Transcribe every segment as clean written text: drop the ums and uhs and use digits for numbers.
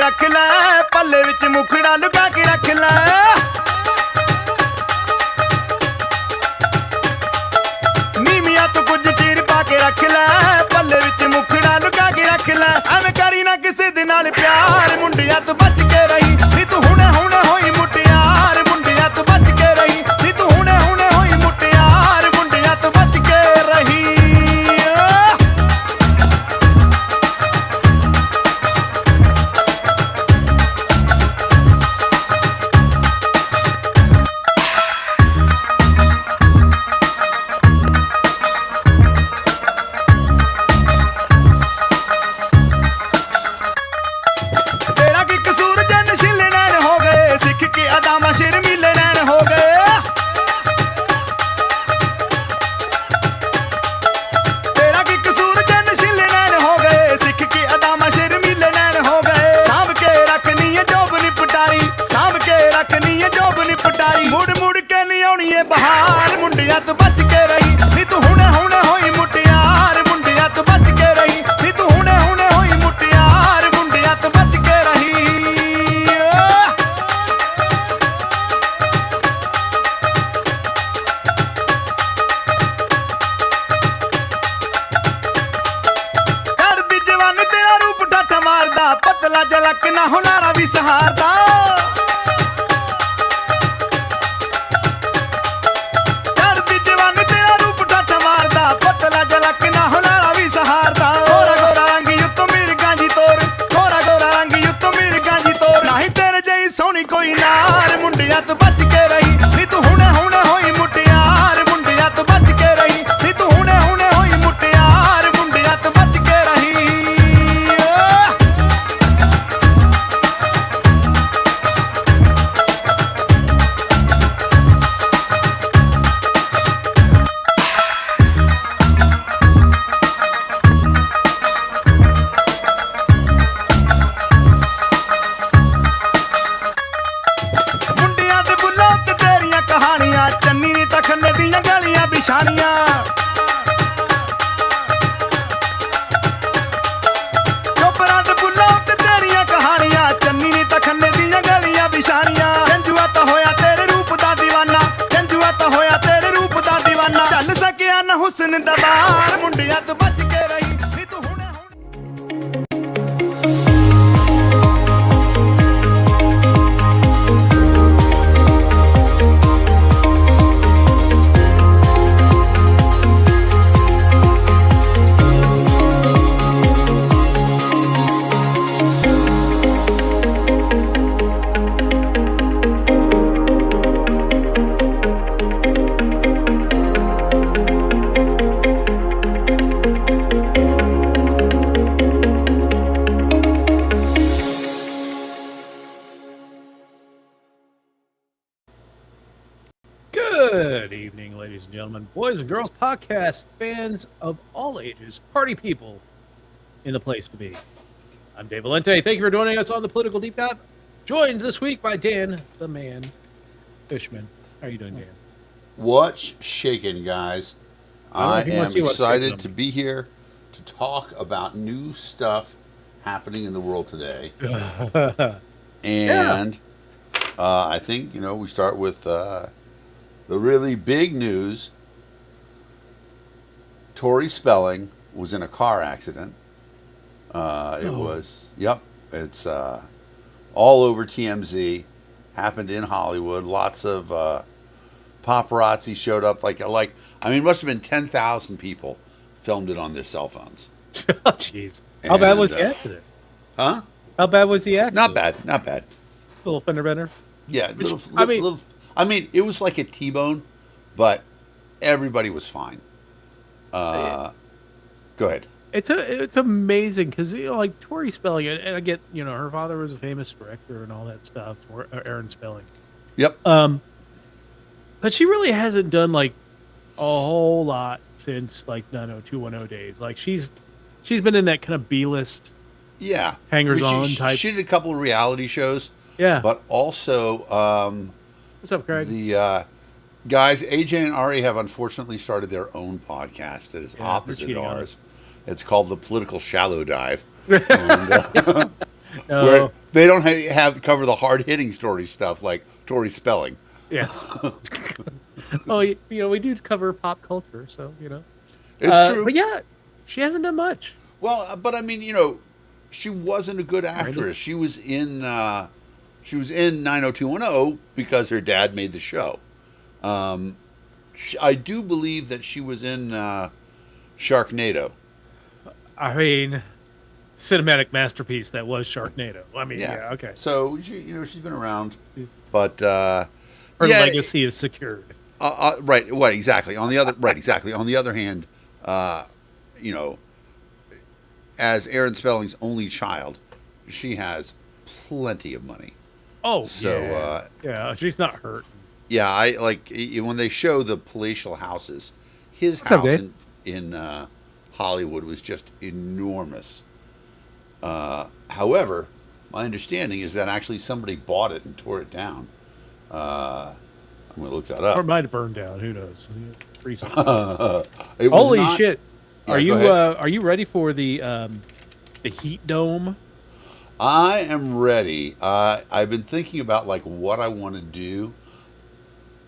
ਰੱਖ ਲੈ ਪੱਲੇ ਵਿੱਚ ਮੁਖੜਾ ਲੁਕਾ ਕੇ ਰੱਖ ਲੈ ਨੀਵੀਆਂ ਤੂੰ ਕੁਝ ਚੀਰ ਪਾ ਕੇ ਰੱਖ ਲੈ ਪੱਲੇ ਵਿੱਚ ਮੁਖੜਾ ਲੁਕਾ ਕੇ ਰੱਖ ਲੈ ਐਵੇਂ ਕਰੀ ਨਾ ਕਿਸੇ ਦੇ ਨਾਲ ਪਿਆਰ ਮੁੰਡਿਆਂ ਤੋਂ ਬਚ ਕੇ ਰਹੀ ਨੀ ਤੂੰ ਹੁਣੇ ਹੁਣੇ ਹੋਈ ਮੁਟਿਆਰ ਮੁੰਡਿਆਂ ਤੋਂ ਬਚ ਕੇ ਰਹੀ ਨੀ ਤੂੰ ਹੁਣੇ ਹੁਣੇ ਹੋਈ ਮੁਟਿਆਰ ਮੁੰਡਿਆਂ ਤੋਂ ਬਚ ਕੇ ਰਹੀ बहार मुंडिया तो बच के रही नी तू हुणे हुणे होई मुटियार मुंडिया तो बच के रही नी तू हुणे हुणे होई मुटियार मुंडिया तो बच के रही कर दी जवानी तेरा रूप ठाठा मारदा पतला जलक ना हुनारा भी सहारदा कोई नार मुंडिया तो बच के रही नी तू हुणे हुणे होई मुटियार मुंडिया तो बच के रही नी तू हुणे हुणे होई मुटियार मुंडिया तो बच के रही चन्नी नी तखने दियां गलियां बिछानियां चोपरां ते बुल्लां ते तेरियां कहानियां चन्नी नी तखने दियां गलियां बिछानियां जंजुआ तो होया तेरे रूप दा दीवाना जंजुआ तो होया तेरे रूप दा दीवाना चल सकिया ना हुस्न दबार मुंडिया तो बच के रही नी तू हुणे Good evening, ladies and gentlemen, boys and girls, podcast fans of all ages, party people in the place to be. I'm Dave Valente. Thank you for joining us on the Political Deep Dive. Joined this week by Dan, the man, Fishman. How are you doing, Dan? What's shaking, guys? I am excited to be here to talk about new stuff happening in the world today. And I think, we start with the really big news. Tori Spelling was in a car accident. It's all over TMZ. Happened in Hollywood. Lots of paparazzi showed up. It must have been 10,000 people filmed it on their cell phones. Oh, jeez. How bad was the accident? Huh? How bad was the accident? Not bad. Little fender bender? Yeah, it was like a T-bone, but everybody was fine. Go ahead. It's amazing because like Tori Spelling, and I get her father was a famous director and all that stuff. Aaron Spelling. Yep. But she really hasn't done like a whole lot since like 90210 days. Like she's been in that kind of B-list. Yeah. Hangers-on type. She did a couple of reality shows. Yeah. But also, what's up, Craig? The guys, AJ and Ari, have unfortunately started their own podcast that is opposite ours. It's called The Political Shallow Dive. And, Where No. they don't have cover the hard hitting story stuff like Tori Spelling. Yes. Oh, we do cover pop culture, so It's true. But yeah, she hasn't done much. Well, but I mean, she wasn't a good Randy? actress. She was in 90210 because her dad made the show. I do believe that she was in Sharknado. I mean, cinematic masterpiece that was Sharknado. I mean, yeah okay. So she's been around, but Her legacy is secured. Right. What exactly? On the other right. Exactly. On the other hand, you know, as Aaron Spelling's only child, she has plenty of money. Oh, so yeah, she's not hurt. Yeah, I like when they show the palatial houses. His What's up, house Dave? in Hollywood was just enormous. However, my understanding is that actually somebody bought it and tore it down. I'm gonna look that Or it up. might have burned down. Who knows? Recently. It was Holy not- shit! Yeah, Are go you ahead. are you ready for the heat dome? I am ready. I've been thinking about like what I want to do.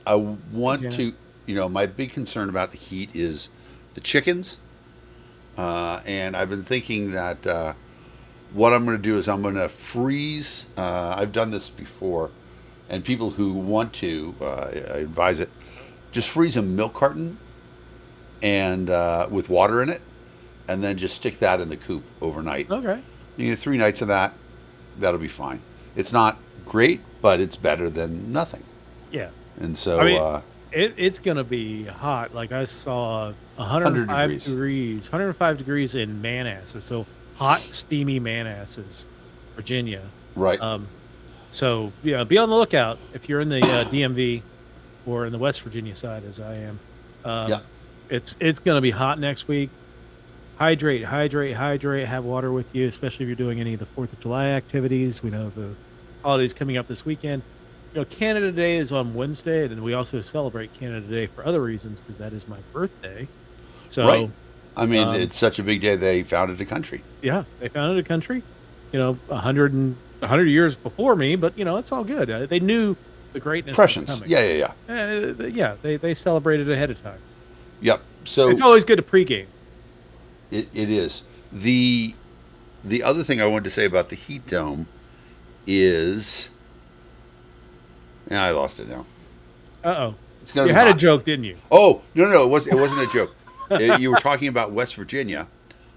I want Janice? to, my big concern about the heat is the chickens. And I've been thinking that what I'm going to do is I'm going to freeze. I've done this before, and people who want to, I advise it, just freeze a milk carton and with water in it, and then just stick that in the coop overnight. Okay. You get 3 nights of that, that'll be fine. It's not great, but it's better than nothing. Yeah. And so, I mean, it's gonna be hot. Like I saw 105 degrees, 105 degrees in Manassas. So hot, steamy Manassas, Virginia. right. So yeah, be on the lookout if you're in the DMV or in the West Virginia side, as I am. Yeah. It's gonna be hot next week. Hydrate. Have water with you, especially if you're doing any of the 4th of July activities. We know the holidays coming up this weekend. Canada Day is on Wednesday, and we also celebrate Canada Day for other reasons because that is my birthday. So, Right. I mean, it's such a big day they founded a country. yeah, they founded a country, 100 years before me, but it's all good. They knew the greatness was Prescience. coming. Yeah. Yeah. They celebrated ahead of time. Yep. So It's always good to pregame. it is. The other thing I wanted to say about the heat dome is, yeah, I lost it now. Uh-oh. It's gonna You be had a hot. joke, didn't you? Oh, no, it wasn't a joke. You were talking about West Virginia.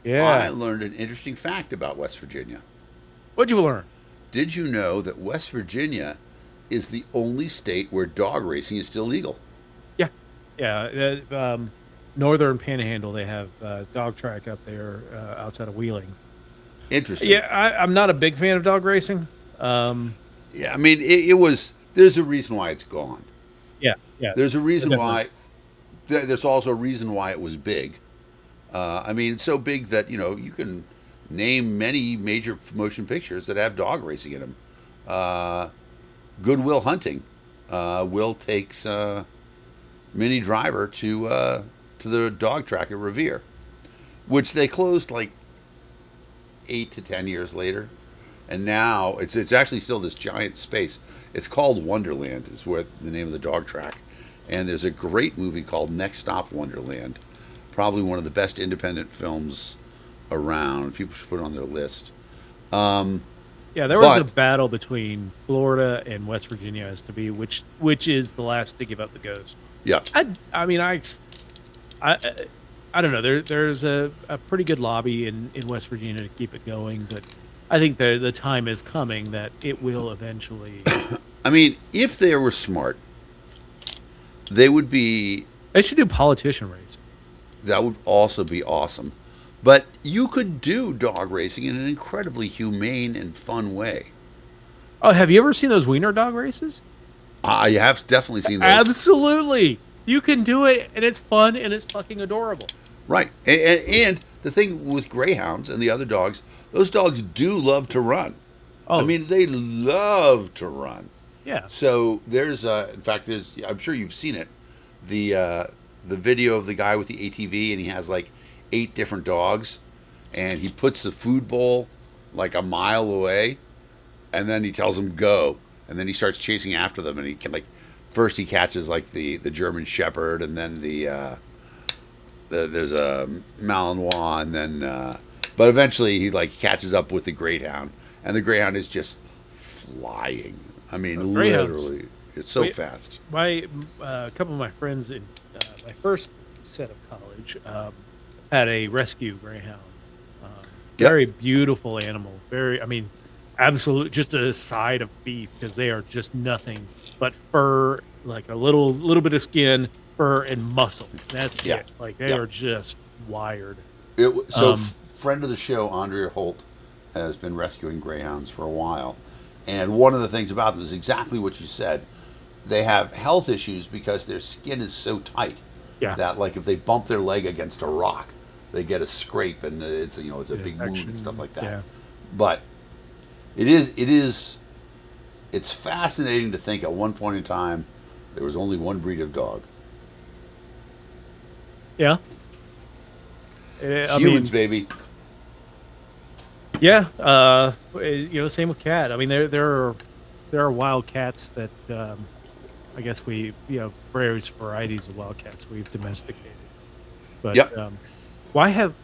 I Yeah. learned an interesting fact about West Virginia. What'd you learn? Did you know that West Virginia is the only state where dog racing is still legal? Yeah. Yeah. Northern Panhandle, they have dog track up there outside of Wheeling. Interesting. Yeah, I'm not a big fan of dog racing. Yeah, I mean, it was. There's a reason why it's gone. Yeah. There's a reason Definitely. why. There's also a reason why it was big. I mean, it's so big that you can name many major motion pictures that have dog racing in them. Good Will Hunting. Will takes Minnie Driver to the dog track at Revere, which they closed like 8 to 10 years later, and now it's actually still this giant space. It's called Wonderland, is where the name of the dog track, and there's a great movie called Next Stop Wonderland, probably one of the best independent films around. People should put it on their list. Yeah, there was a But- battle between Florida and West Virginia as to be which is the last to give up the ghost. Yeah, I mean, I don't know. There's a pretty good lobby in West Virginia to keep it going, but I think the time is coming that it will eventually. I mean, if they were smart, they would be. They should do politician race. That would also be awesome. But you could do dog racing in an incredibly humane and fun way. Oh, have you ever seen those wiener dog races? I have definitely seen those. Absolutely. You can do it, and it's fun, and it's fucking adorable. Right. And the thing with greyhounds and the other dogs, those dogs do love to run. Oh, I mean, they love to run. yeah. So in fact, I'm sure you've seen it, the video of the guy with the ATV, and he has like 8 different dogs, and he puts the food bowl like a mile away, and then he tells them go, and then he starts chasing after them, and he can, like, first he catches like the German Shepherd, and then there's a Malinois, and then but eventually he like catches up with the Greyhound, and the Greyhound is just flying. I mean, literally, it's so fast. A couple of my friends in my first set of college had a rescue Greyhound. Very beautiful animal. I mean, absolute, just a side of beef, because they are just nothing but fur, like a little bit of skin, fur, and muscle. That's it. Like they are just wired. Friend of the show, Andrea Holt, has been rescuing greyhounds for a while, and one of the things about them is exactly what you said. They have health issues because their skin is so tight that, like, if they bump their leg against a rock, they get a scrape, and it's a big wound and stuff like that. Yeah. But it's fascinating to think at one point in time there was only one breed of dog. Yeah. Humans, baby. Yeah. Same with cat. I mean, there are wild cats that I guess various varieties of wild cats we've domesticated. But why have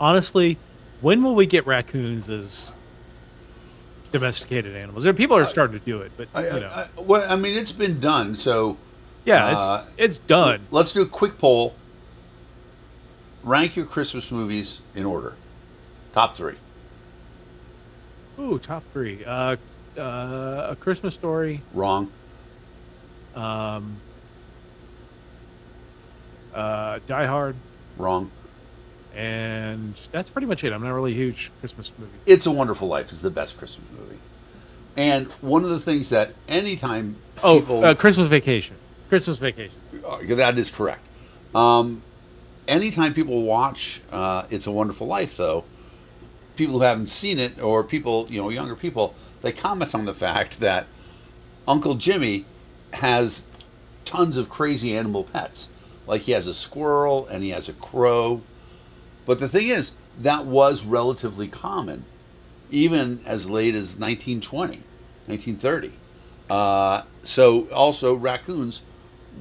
honestly, when will we get raccoons as domesticated animals? People are starting to do it, but well, I mean, it's been done. So it's done. Let's do a quick poll. Rank your Christmas movies in order. Top 3. Ooh, top 3. A Christmas Story. Wrong. Die Hard. Wrong. And that's pretty much it. I'm not really a huge Christmas movie. It's a Wonderful Life is the best Christmas movie. And one of the things that anytime people... Christmas Vacation. Christmas Vacation. That is correct. Anytime people watch It's a Wonderful Life, though, people who haven't seen it, or people, younger people, they comment on the fact that Uncle Jimmy has tons of crazy animal pets. Like, he has a squirrel and he has a crow. But the thing is, that was relatively common, even as late as 1920, 1930. So also raccoons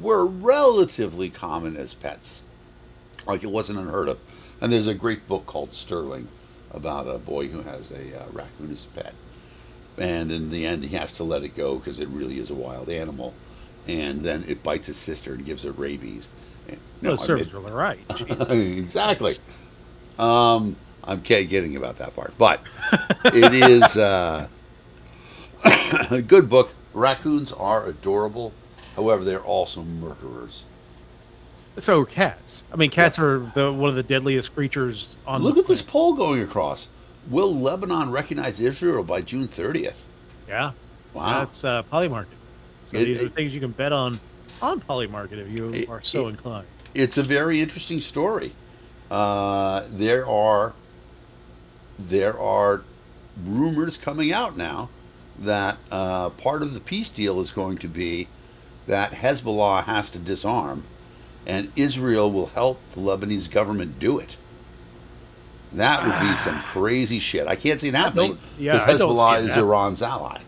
were relatively common as pets. Like, it wasn't unheard of. And there's a great book called Sterling about a boy who has a raccoon as a pet. And in the end, he has to let it go because it really is a wild animal. And then it bites his sister and gives her rabies. No, it serves her right. Exactly. I'm kidding about that part. But it is a good book. Raccoons are adorable. However, they're also murderers. So are cats. I mean, cats are one of the deadliest creatures on Look at this poll going across. Will Lebanon recognize Israel by June 30th? Yeah. Wow. That's Polymarket. So these are things you can bet on Polymarket if you are so inclined. It's a very interesting story. There are rumors coming out now that part of the peace deal is going to be that Hezbollah has to disarm, and Israel will help the Lebanese government do it. That would be some crazy shit. I can't see it happening because Hezbollah is Iran's ally.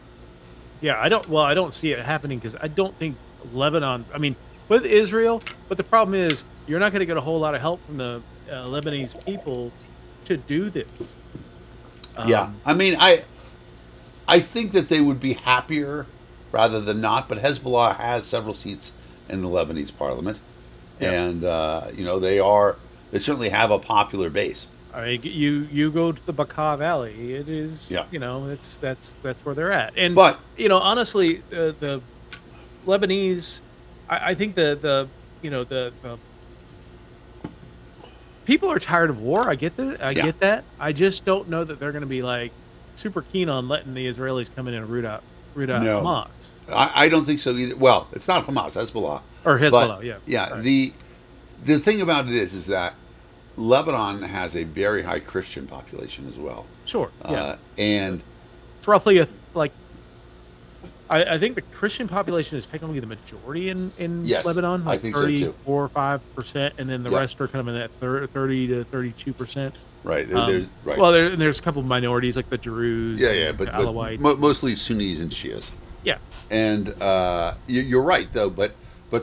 Yeah, I don't see it happening because I don't think Lebanon's. I mean, with Israel, but the problem is you're not going to get a whole lot of help from the Lebanese people to do this. Yeah, I mean, I think that they would be happier rather than not. But Hezbollah has several seats in the Lebanese parliament, and they certainly have a popular base. I mean, you go to the Bekaa Valley, it is that's where they're at. And honestly, the Lebanese, I think the people are tired of war. I get that. I get that. I just don't know that they're going to be like super keen on letting the Israelis come in and root out Hamas. I don't think so either. Well, it's not Hamas, Hezbollah. Or Hezbollah, but, yeah. Right. The thing about it is that Lebanon has a very high Christian population as well. Sure. Yeah. And it's roughly I think the Christian population is technically the majority in Yes, Lebanon, I like think so too. 34 or 5%, and then the Yep. rest are kind of in that 30 to 32%. Right. There's right. Well, there's a couple of minorities like the Druze Yeah, yeah, and the but Alawites. mostly Sunnis and Shias. Yeah, And you're right, though. But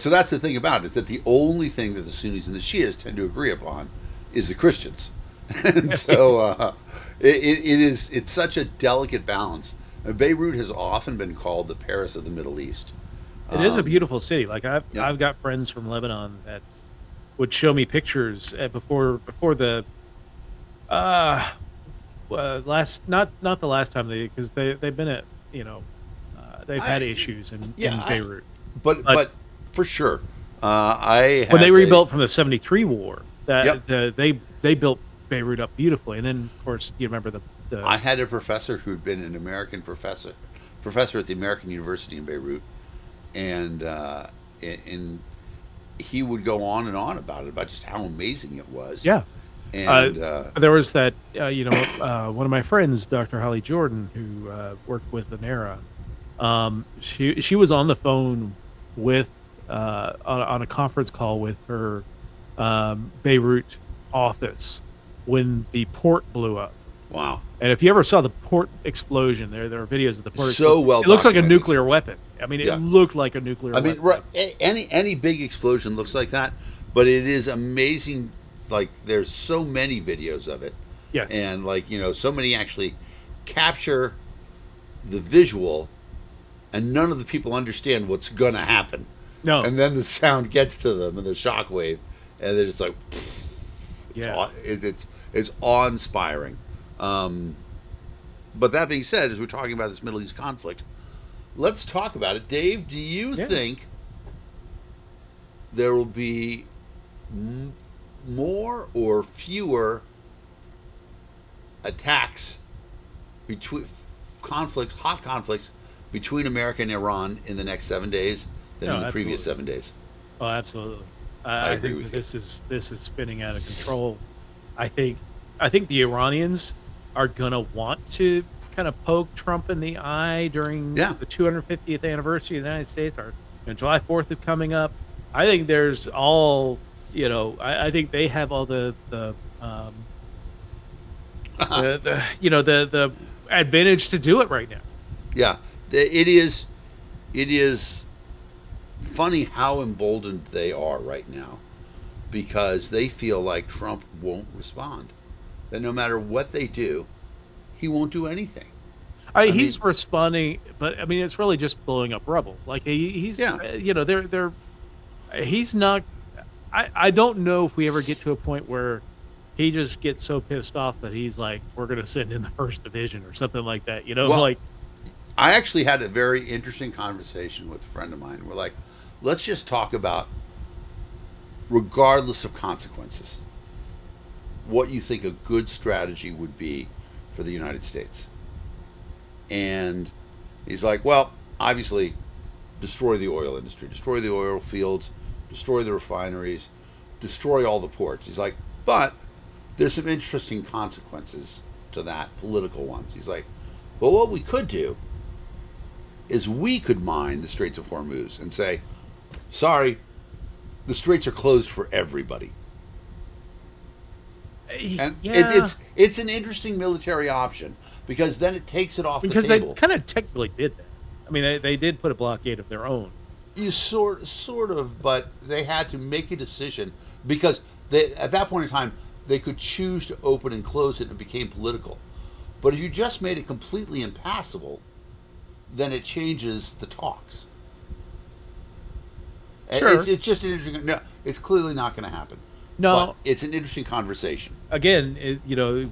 so that's the thing about it, is that the only thing that the Sunnis and the Shias tend to agree upon is the Christians, and so it's such a delicate balance. Beirut has often been called the Paris of the Middle East. it is a beautiful city. Like Yeah. I've got friends from Lebanon that would show me pictures before the last not the last time because they've been at they've had issues in Beirut. But for sure, I When they had rebuilt from the '73 war, Yep. they built Beirut up beautifully, and then of course you remember the I had a professor who'd been an American professor at the American University in Beirut, and he would go on and on about just how amazing it was. yeah. And There was that one of my friends, Dr. Holly Jordan, who worked with Anera. She was on the phone with on a conference call with her Beirut office when the port blew up. wow, And if you ever saw the port explosion, there are videos of the port. So well it looks like a documented. nuclear weapon. I mean, it Yeah. looked like a nuclear I weapon. mean, right, any big explosion looks like that, but it is amazing. Like there's so many videos of it, Yes. and so many actually capture the visual, and none of the people understand what's gonna happen. No. And then the sound gets to them and the shockwave, and they're just like, Yeah. it's awe-inspiring. But that being said, as we're talking about this Middle East conflict, let's talk about it. Dave, do you Yeah. think there will be more or fewer attacks between hot conflicts between America and Iran in the next 7 days than No, in the previous absolutely. 7 days? Oh, absolutely. I agree think with that you. this is spinning out of control. I think the Iranians are gonna want to kind of poke Trump in the eye during Yeah. the 250th anniversary of the United States. Or July 4th is coming up. I think there's all I think they have all the the advantage to do it right now. Yeah, it is funny how emboldened they are right now, because they feel like Trump won't respond. That no matter what they do, he won't do anything. He's responding, but I mean, it's really just blowing up rubble. Like he's, Yeah. they're he's not. I don't know if we ever get to a point where he just gets so pissed off that he's like, we're going to send in the first division or something like that. Well, like I actually had a very interesting conversation with a friend of mine. We're like, let's just talk about, regardless of consequences, what you think a good strategy would be for the United States. And he's like, well, obviously, destroy the oil industry, destroy the oil fields, destroy the refineries, destroy all the ports. He's like, but there's some interesting consequences to that, political ones. He's like, but what we could do is we could mine the Straits of Hormuz and say, sorry, the straits are closed for everybody. And it's an interesting military option, because then it takes it off the because table. they kind of technically did that. I mean, they did put a blockade of their own. You sort of, but they had to make a decision, because they, at that point in time, they could choose to open and close it, and it became political. But if you just made it completely impassable, then it changes the talks. Sure. It's just an interesting. No, it's clearly not going to happen. No. But it's an interesting conversation. Again,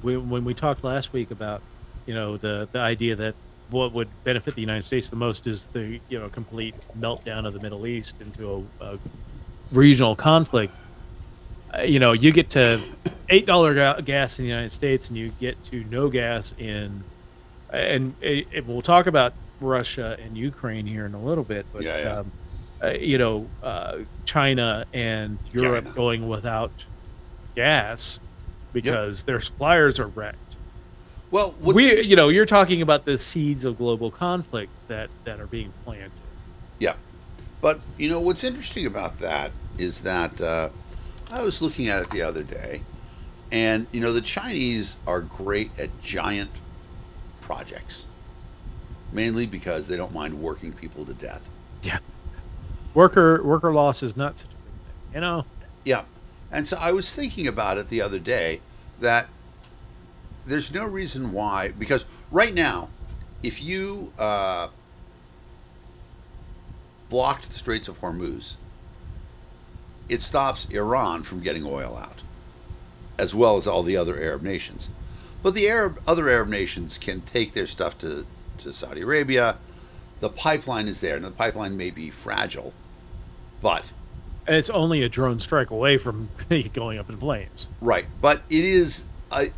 when we talked last week about the idea that what would benefit the United States the most is the complete meltdown of the Middle East into a regional conflict. You get to $8 gas in the United States, and you get to no gas in, and we'll talk about Russia and Ukraine here in a little bit, but Yeah. China and Europe China. going without gas because their suppliers are wrecked. Well, you're talking about the seeds of global conflict that are being planted. Yeah. But, what's interesting about that is that I was looking at it the other day, and, the Chinese are great at giant projects, mainly because they don't mind working people to death. Yeah. Worker loss is not such a big thing, Yeah. And so I was thinking about it the other day that there's no reason why, because right now, if you blocked the Straits of Hormuz, it stops Iran from getting oil out, as well as all the other Arab nations. But the other Arab nations can take their stuff to Saudi Arabia. The pipeline is there, and the pipeline may be fragile, but... And it's only a drone strike away from going up in flames. Right, but it is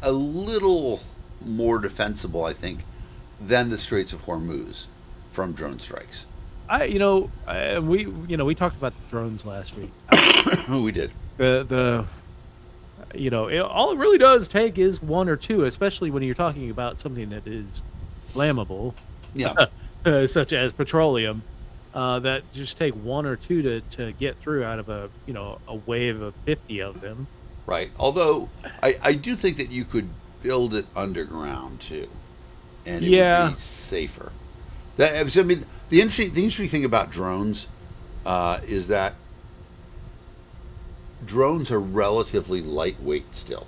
a little more defensible, I think, than the Straits of Hormuz from drone strikes. We talked about the drones last week. We did. All it really does take is one or two, especially when you're talking about something that is flammable, such as petroleum. That just take one or two to get through out of a wave of 50 of them. Right. Although I do think that you could build it underground too, and it would be safer. The interesting thing about drones is that drones are relatively lightweight still.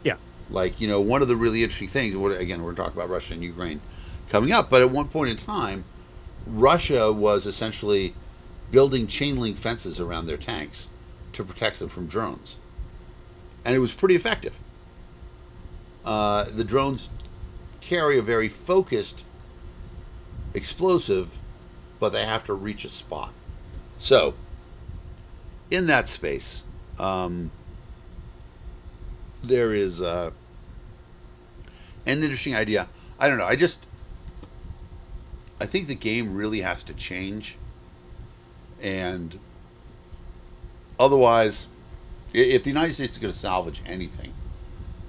Yeah. Like, one of the really interesting things. Again, we're talking about Russia and Ukraine coming up, but at one point in time, Russia was essentially building chain link fences around their tanks to protect them from drones. And it was pretty effective. The drones carry a very focused explosive, but they have to reach a spot. So, in that space, there is an interesting idea. I don't know. I think the game really has to change, and otherwise, if the United States is going to salvage anything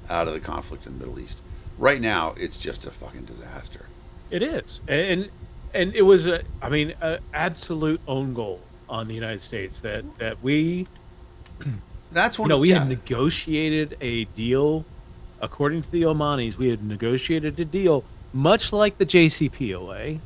out of the conflict in the Middle East, right now it's just a fucking disaster. It is, and it was an absolute own goal on the United States that we. That's one. We had negotiated a deal, according to the Omanis. We had negotiated a deal, much like the JCPOA.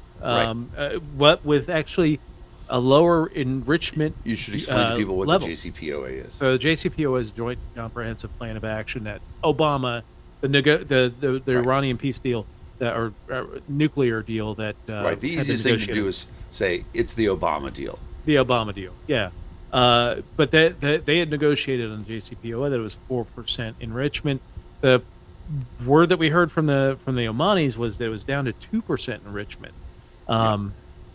What with actually a lower enrichment. You should explain to people what level. the JCPOA is. So the JCPOA is Joint Comprehensive Plan of Action that Obama, the Iranian peace deal, or nuclear deal that right. The easiest thing to do is say it's the Obama deal. The Obama deal, yeah. But they had negotiated on the JCPOA that it was 4% enrichment. The word that we heard from the Omanis was that it was down to 2% enrichment.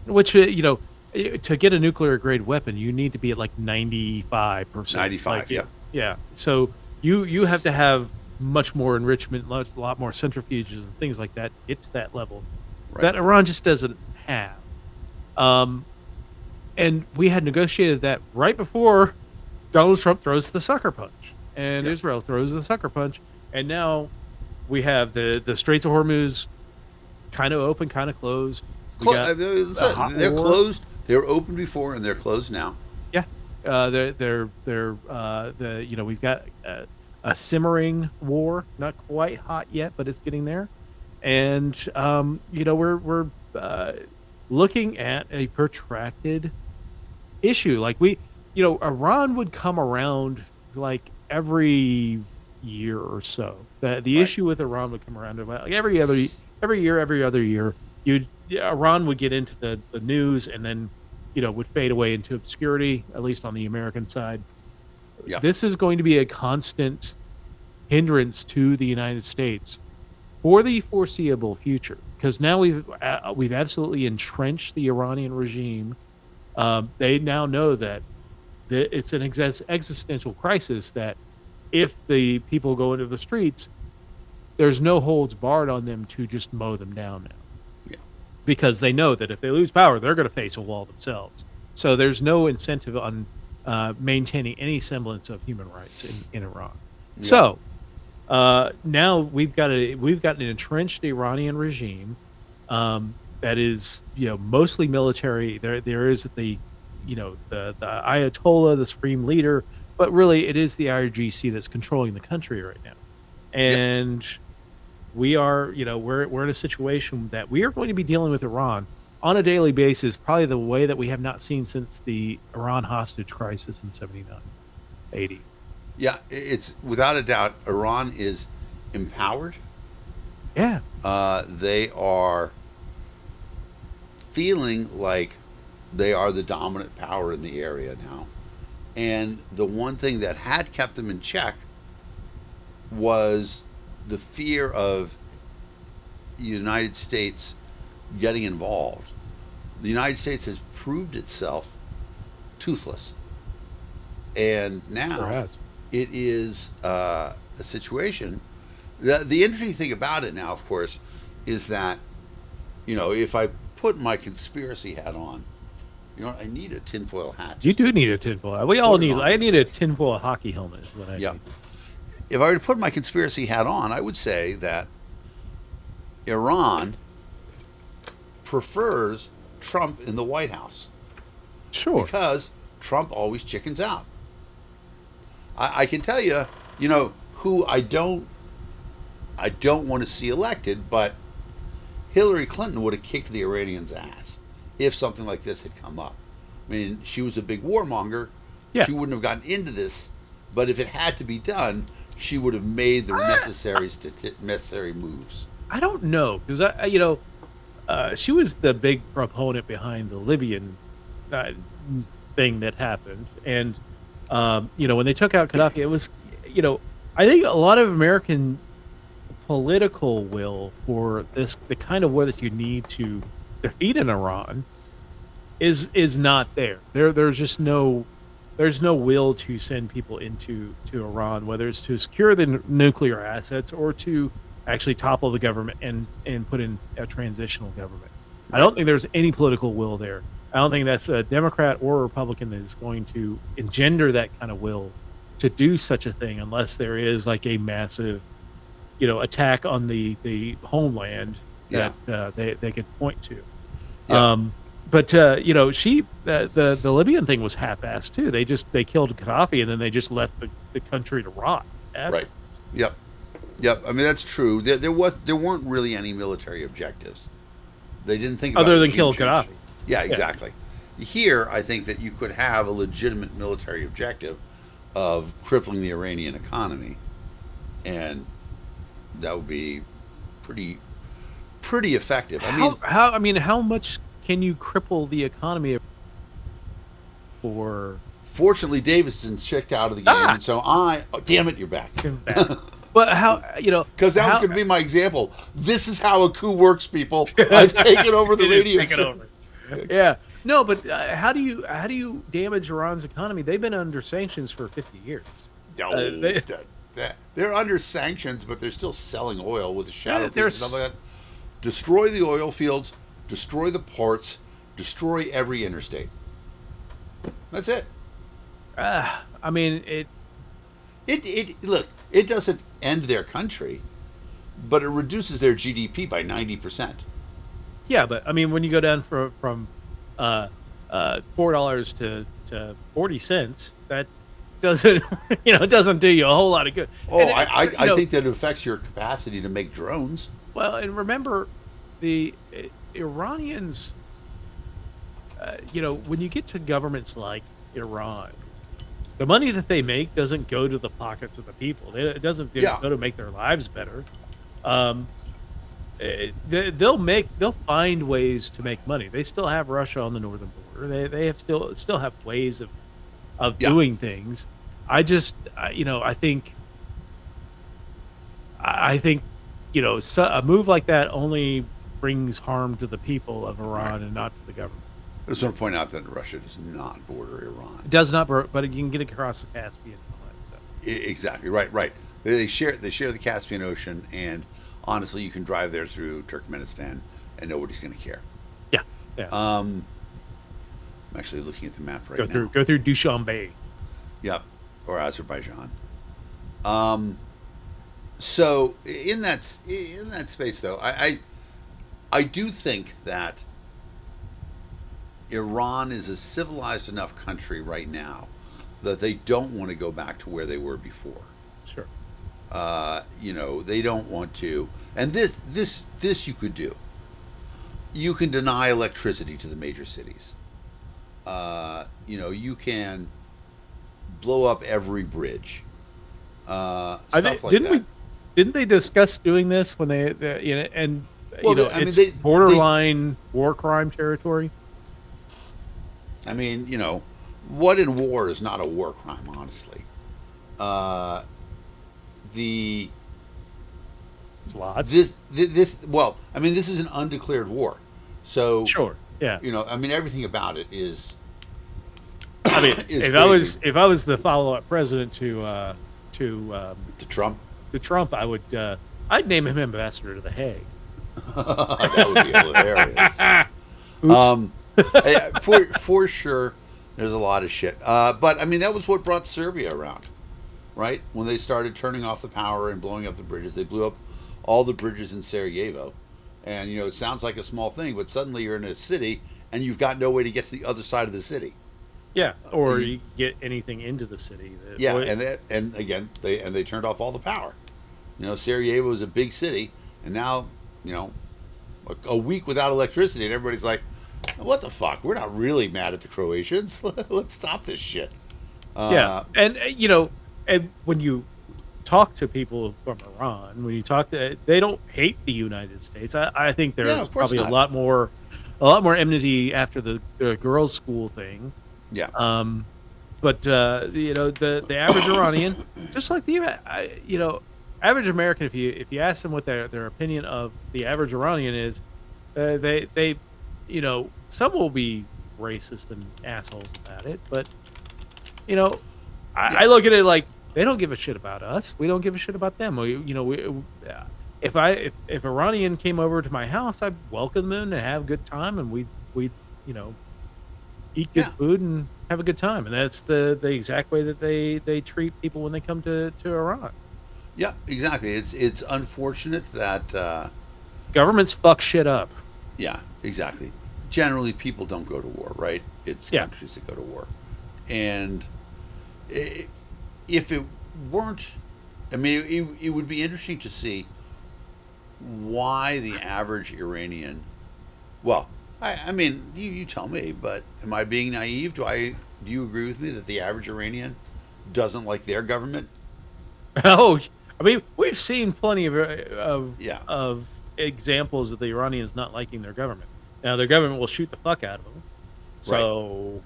Which to get a nuclear grade weapon, you need to be at like 95%. 95, yeah. So you have to have much more enrichment, a lot more centrifuges and things like that to get to that level that Iran just doesn't have. And we had negotiated that right before Donald Trump throws the sucker punch, and Israel throws the sucker punch, and now we have the Straits of Hormuz kind of open, kind of closed. They're closed. They were open before, and they're closed now. Yeah, we've got a simmering war, not quite hot yet, but it's getting there, and we're looking at a protracted issue. Like Iran would come around like every year or so. The issue with Iran would come around about like every other year. Iran would get into the news and then, would fade away into obscurity, at least on the American side. Yeah. This is going to be a constant hindrance to the United States for the foreseeable future, because now we've absolutely entrenched the Iranian regime. They now know that it's an existential crisis, that if the people go into the streets, there's no holds barred on them to just mow them down now. Because they know that if they lose power, they're going to face a wall themselves. So there's no incentive on maintaining any semblance of human rights in Iran. Yeah. So Now we've got an entrenched Iranian regime that is, mostly military. There is the Ayatollah, the supreme leader, but really it is the IRGC that's controlling the country right now. Yep. And we are, we're in a situation that we are going to be dealing with Iran on a daily basis, probably the way that we have not seen since the Iran hostage crisis in 79, 80. Yeah, it's without a doubt, Iran is empowered. Yeah. They are feeling like they are the dominant power in the area now. And the one thing that had kept them in check was the fear of the United States getting involved. The United States has proved itself toothless. And now it is a situation. The interesting thing about it now, of course, is that, if I put my conspiracy hat on, I need a tinfoil hat. You do need a tinfoil hat. We all need. I need a tinfoil hockey helmet. Is what I need. If I were to put my conspiracy hat on, I would say that Iran prefers Trump in the White House. Sure. Because Trump always chickens out. I can tell you, who I don't want to see elected, but Hillary Clinton would have kicked the Iranians' ass if something like this had come up. I mean, she was a big warmonger. Yeah. She wouldn't have gotten into this, but if it had to be done, she would have made the necessary moves. I don't know, because she was the big proponent behind the Libyan thing that happened, and when they took out Gaddafi, it was, I think a lot of American political will for the kind of war that you need to defeat in Iran is not there. There's no will to send people to Iran, whether it's to secure the nuclear assets or to actually topple the government and put in a transitional government. I don't think there's any political will there. I don't think that's a Democrat or a Republican that is going to engender that kind of will to do such a thing unless there is like a massive, attack on the homeland that they could point to. Yeah. But the Libyan thing was half-assed too. They killed Gaddafi and then they just left the country to rot. Right. Yep. I mean, that's true. There weren't really any military objectives. They didn't think about other than kill Gaddafi. Yeah, exactly. Yeah. Here, I think that you could have a legitimate military objective of crippling the Iranian economy, and that would be pretty effective. How much can you cripple the economy for? Fortunately, Davidson's checked out of the game, and so damn it, you're back. But how, because that was going to be my example. This is how a coup works, people. I've taken over the radio show. Yeah. No, but how do you damage Iran's economy? They've been under sanctions for 50 years. They're under sanctions, but they're still selling oil with a shadow and stuff like that. Destroy the oil fields, destroy the ports, destroy every interstate. That's it. It doesn't end their country, but it reduces their GDP by 90%. Yeah, but when you go down from $4 to 40 cents, that doesn't it doesn't do you a whole lot of good. I think that it affects your capacity to make drones. Well, and remember, the Iranians, when you get to governments like Iran, the money that they make doesn't go to the pockets of the people. It doesn't go to make their lives better. They'll find ways to make money. They still have Russia on the northern border. They have still have ways of doing things. I think a move like that only brings harm to the people of Iran and not to the government. I just want to point out that Russia does not border Iran. It does not, but you can get across the Caspian and all that stuff. Exactly. Right. They share the Caspian Ocean, and honestly, you can drive there through Turkmenistan, and nobody's going to care. Yeah. I'm actually looking at the map right now. Go through Dushanbe. Yep, or Azerbaijan. So in that space, though, I do think that Iran is a civilized enough country right now that they don't want to go back to where they were before. Sure. They don't want to. And this you could do. You can deny electricity to the major cities. You can blow up every bridge. Stuff like that. Didn't they discuss doing this when it's borderline war crime territory? I mean, what in war is not a war crime, honestly. Lots. This is an undeclared war. So sure, yeah. Everything about it is. If I was the follow-up president to Trump, I'd name him ambassador to The Hague. That would be hilarious. For sure, there's a lot of shit. But that was what brought Serbia around, right? When they started turning off the power and blowing up the bridges, they blew up all the bridges in Sarajevo. And it sounds like a small thing, but suddenly you're in a city and you've got no way to get to the other side of the city. Yeah, or you get anything into the city. Yeah, and again, they turned off all the power. Sarajevo is a big city, and now a week without electricity, and everybody's like, "What the fuck? We're not really mad at the Croatians. Let's stop this shit." Yeah, and and when you talk to people from Iran, they don't hate the United States. I think there's probably a lot more enmity after the girls' school thing. Yeah. But the average Iranian, just like the average American, if you ask them what their opinion of the average Iranian is, they some will be racist and assholes about it, but I look at it like they don't give a shit about us. We don't give a shit about them. If Iranian came over to my house, I'd welcome them and have a good time, and we'd eat good food and have a good time. And that's the exact way that they treat people when they come to Iran. Yeah, exactly. It's unfortunate that governments fuck shit up. Yeah, exactly. Generally, people don't go to war, right? It's countries that go to war. And if it weren't, it would be interesting to see why the average Iranian, you tell me, but am I being naive? Do you agree with me that the average Iranian doesn't like their government? Oh, we've seen plenty of examples of the Iranians not liking their government. Now, their government will shoot the fuck out of them. So,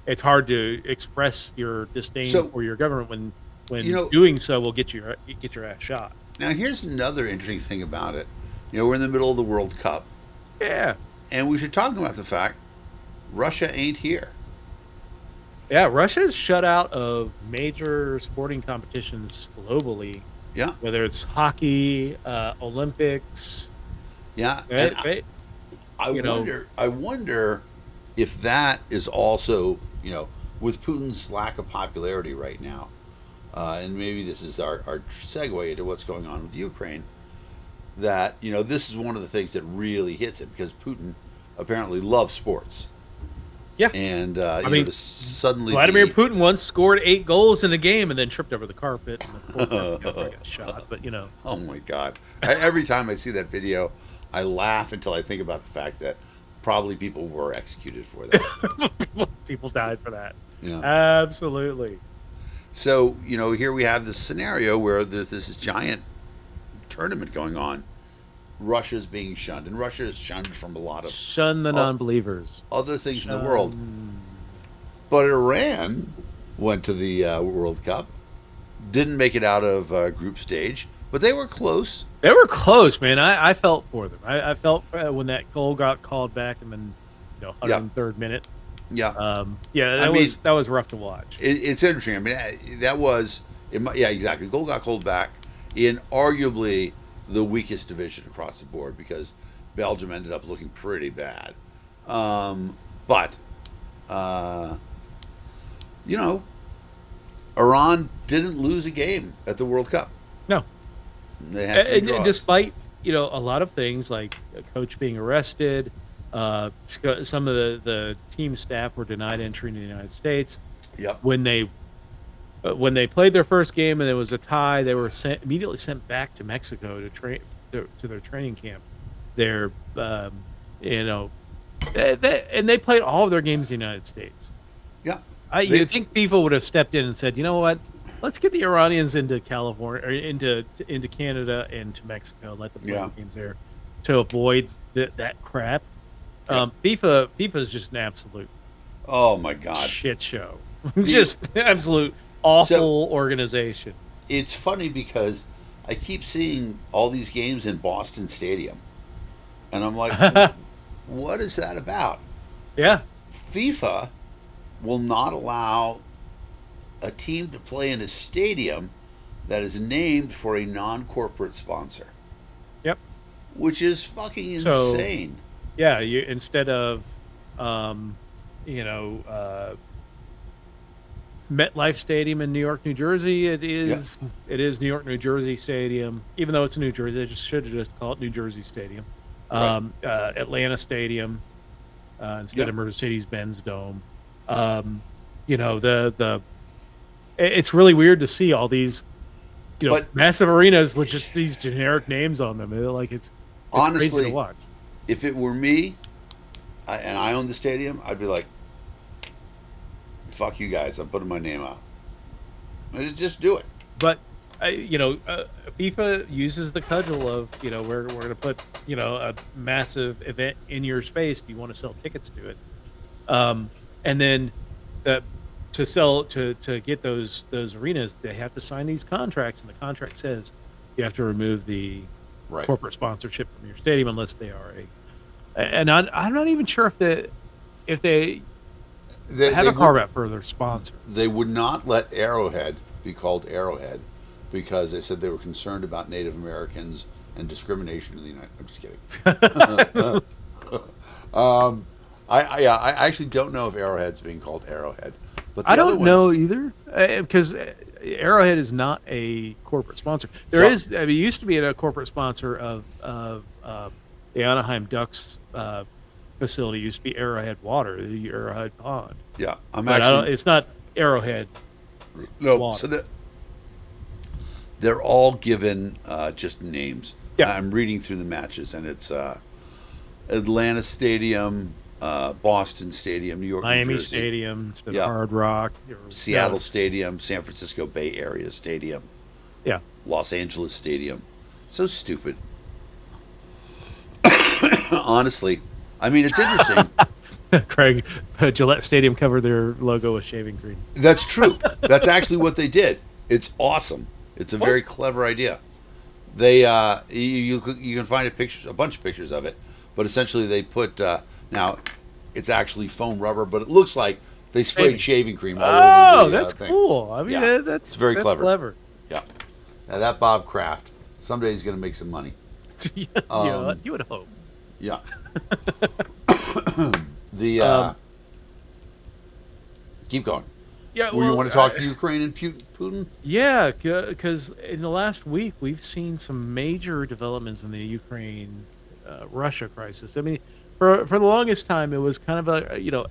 it's hard to express your disdain for your government when doing so will get your ass shot. Now, here's another interesting thing about it. We're in the middle of the World Cup. Yeah. And we should talk about the fact Russia ain't here. Yeah, Russia's shut out of major sporting competitions globally. Yeah. Whether it's hockey, Olympics. Yeah. I wonder if that is also, with Putin's lack of popularity right now, and maybe this is our segue into what's going on with Ukraine, that, this is one of the things that really hits him, because Putin apparently loves sports. Yeah. And, suddenly Vladimir Putin once scored 8 goals in a game and then tripped over the carpet and got shot, but Oh my God. Every time I see that video, I laugh until I think about the fact that probably people were executed for that. People died for that. Yeah. Absolutely. So, here we have this scenario where there's this giant tournament going on. Russia's being shunned, and Russia is shunned from a lot of non-believers, other things in the world. But Iran went to the World Cup, didn't make it out of group stage, but they were close. They were close, man. I felt for them. I felt when that goal got called back in the 103rd minute. Yeah. That was rough to watch. It's interesting. That was exactly. Goal got called back in arguably the weakest division across the board, because Belgium ended up looking pretty bad. But Iran didn't lose a game at the World Cup. No. They had three And draws. despite a lot of things like a coach being arrested, some of the team staff were denied entry into the United States. Yep. When they played their first game and there was a tie, they were immediately sent back to Mexico to train to their training camp. They're you know and they played all of their games in the United States. Yeah. You think FIFA would have stepped in and said, you know what, let's get the Iranians into California or into Canada and to Mexico, let them play the games there to avoid that crap. FIFA is just an absolute my god shit show. Just absolute awful organization. It's funny because I keep seeing all these games in Boston Stadium, and I'm like, what is that about? Yeah. FIFA will not allow a team to play in a stadium that is named for a non-corporate sponsor. Yep. Which is fucking insane. So, yeah, you instead of MetLife Stadium in New York, New Jersey, it is New York, New Jersey Stadium. Even though it's New Jersey, they just should have just called it New Jersey Stadium. Atlanta Stadium instead of Mercedes-Benz Dome. It's really weird to see all these massive arenas with just these generic names on them. It's honestly crazy to watch. If it were me and I owned the stadium, I'd be like, fuck you guys, I'm putting my name out. Just do it. But FIFA uses the cudgel of we're going to put a massive event in your space. Do you want to sell tickets to it? And then to get those arenas, they have to sign these contracts, and the contract says you have to remove the corporate sponsorship from your stadium unless they are and I'm not even sure if they have a carve out for their sponsor. They would not let Arrowhead be called Arrowhead because they said they were concerned about Native Americans and discrimination in the United. I'm just kidding. I actually don't know if Arrowhead's being called Arrowhead, but I don't know either because Arrowhead is not a corporate sponsor. It used to be a corporate sponsor of the Anaheim Ducks facility. Used to be Arrowhead Water, the Arrowhead Pond. Yeah, it's not Arrowhead. No, water. So they're all given just names. Yeah, I'm reading through the matches, and it's Atlanta Stadium, Boston Stadium, New York, Miami New Jersey. Stadium, Hard Rock, Seattle Stadium, San Francisco Bay Area Stadium, Los Angeles Stadium. So stupid. Honestly, I mean, it's interesting. Craig, Gillette Stadium covered their logo with shaving cream. That's true. That's actually what they did. It's awesome. It's a very clever idea. They you can find a bunch of pictures of it, but essentially they put now it's actually foam rubber, but it looks like they sprayed shaving cream all over the that's thing. cool. I mean, that's very clever. Yeah. Now that Bob Kraft someday he's going to make some money. You would hope. Yeah. Keep going. Yeah. You want to talk to Ukraine and Putin? Yeah, because in the last week we've seen some major developments in the Ukraine Russia crisis. I mean, for the longest time it was kind of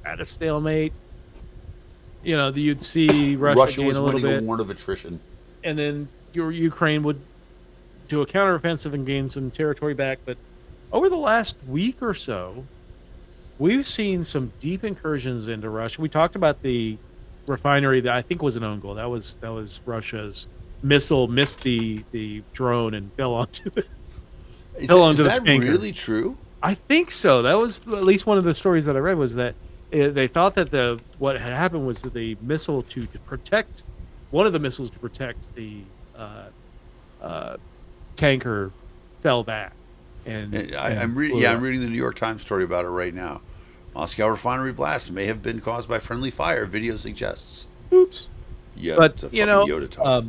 at a stalemate. You'd see Russia was a little winning bit, a war of attrition, and then Ukraine would do a counteroffensive and gain some territory back. But over the last week or so, we've seen some deep incursions into Russia. We talked about the refinery that I think was an own goal. That was Russia's missile missed the drone and fell onto it. Is that really true? I think so. That was at least one of the stories that I read was that they thought that what had happened was that the missile to protect one of the missiles to protect the tanker fell back. And I'm reading the New York Times story about it right now. Moscow refinery blast may have been caused by friendly fire. Video suggests. Oops. Yeah, but it's a fucking Yoda talk.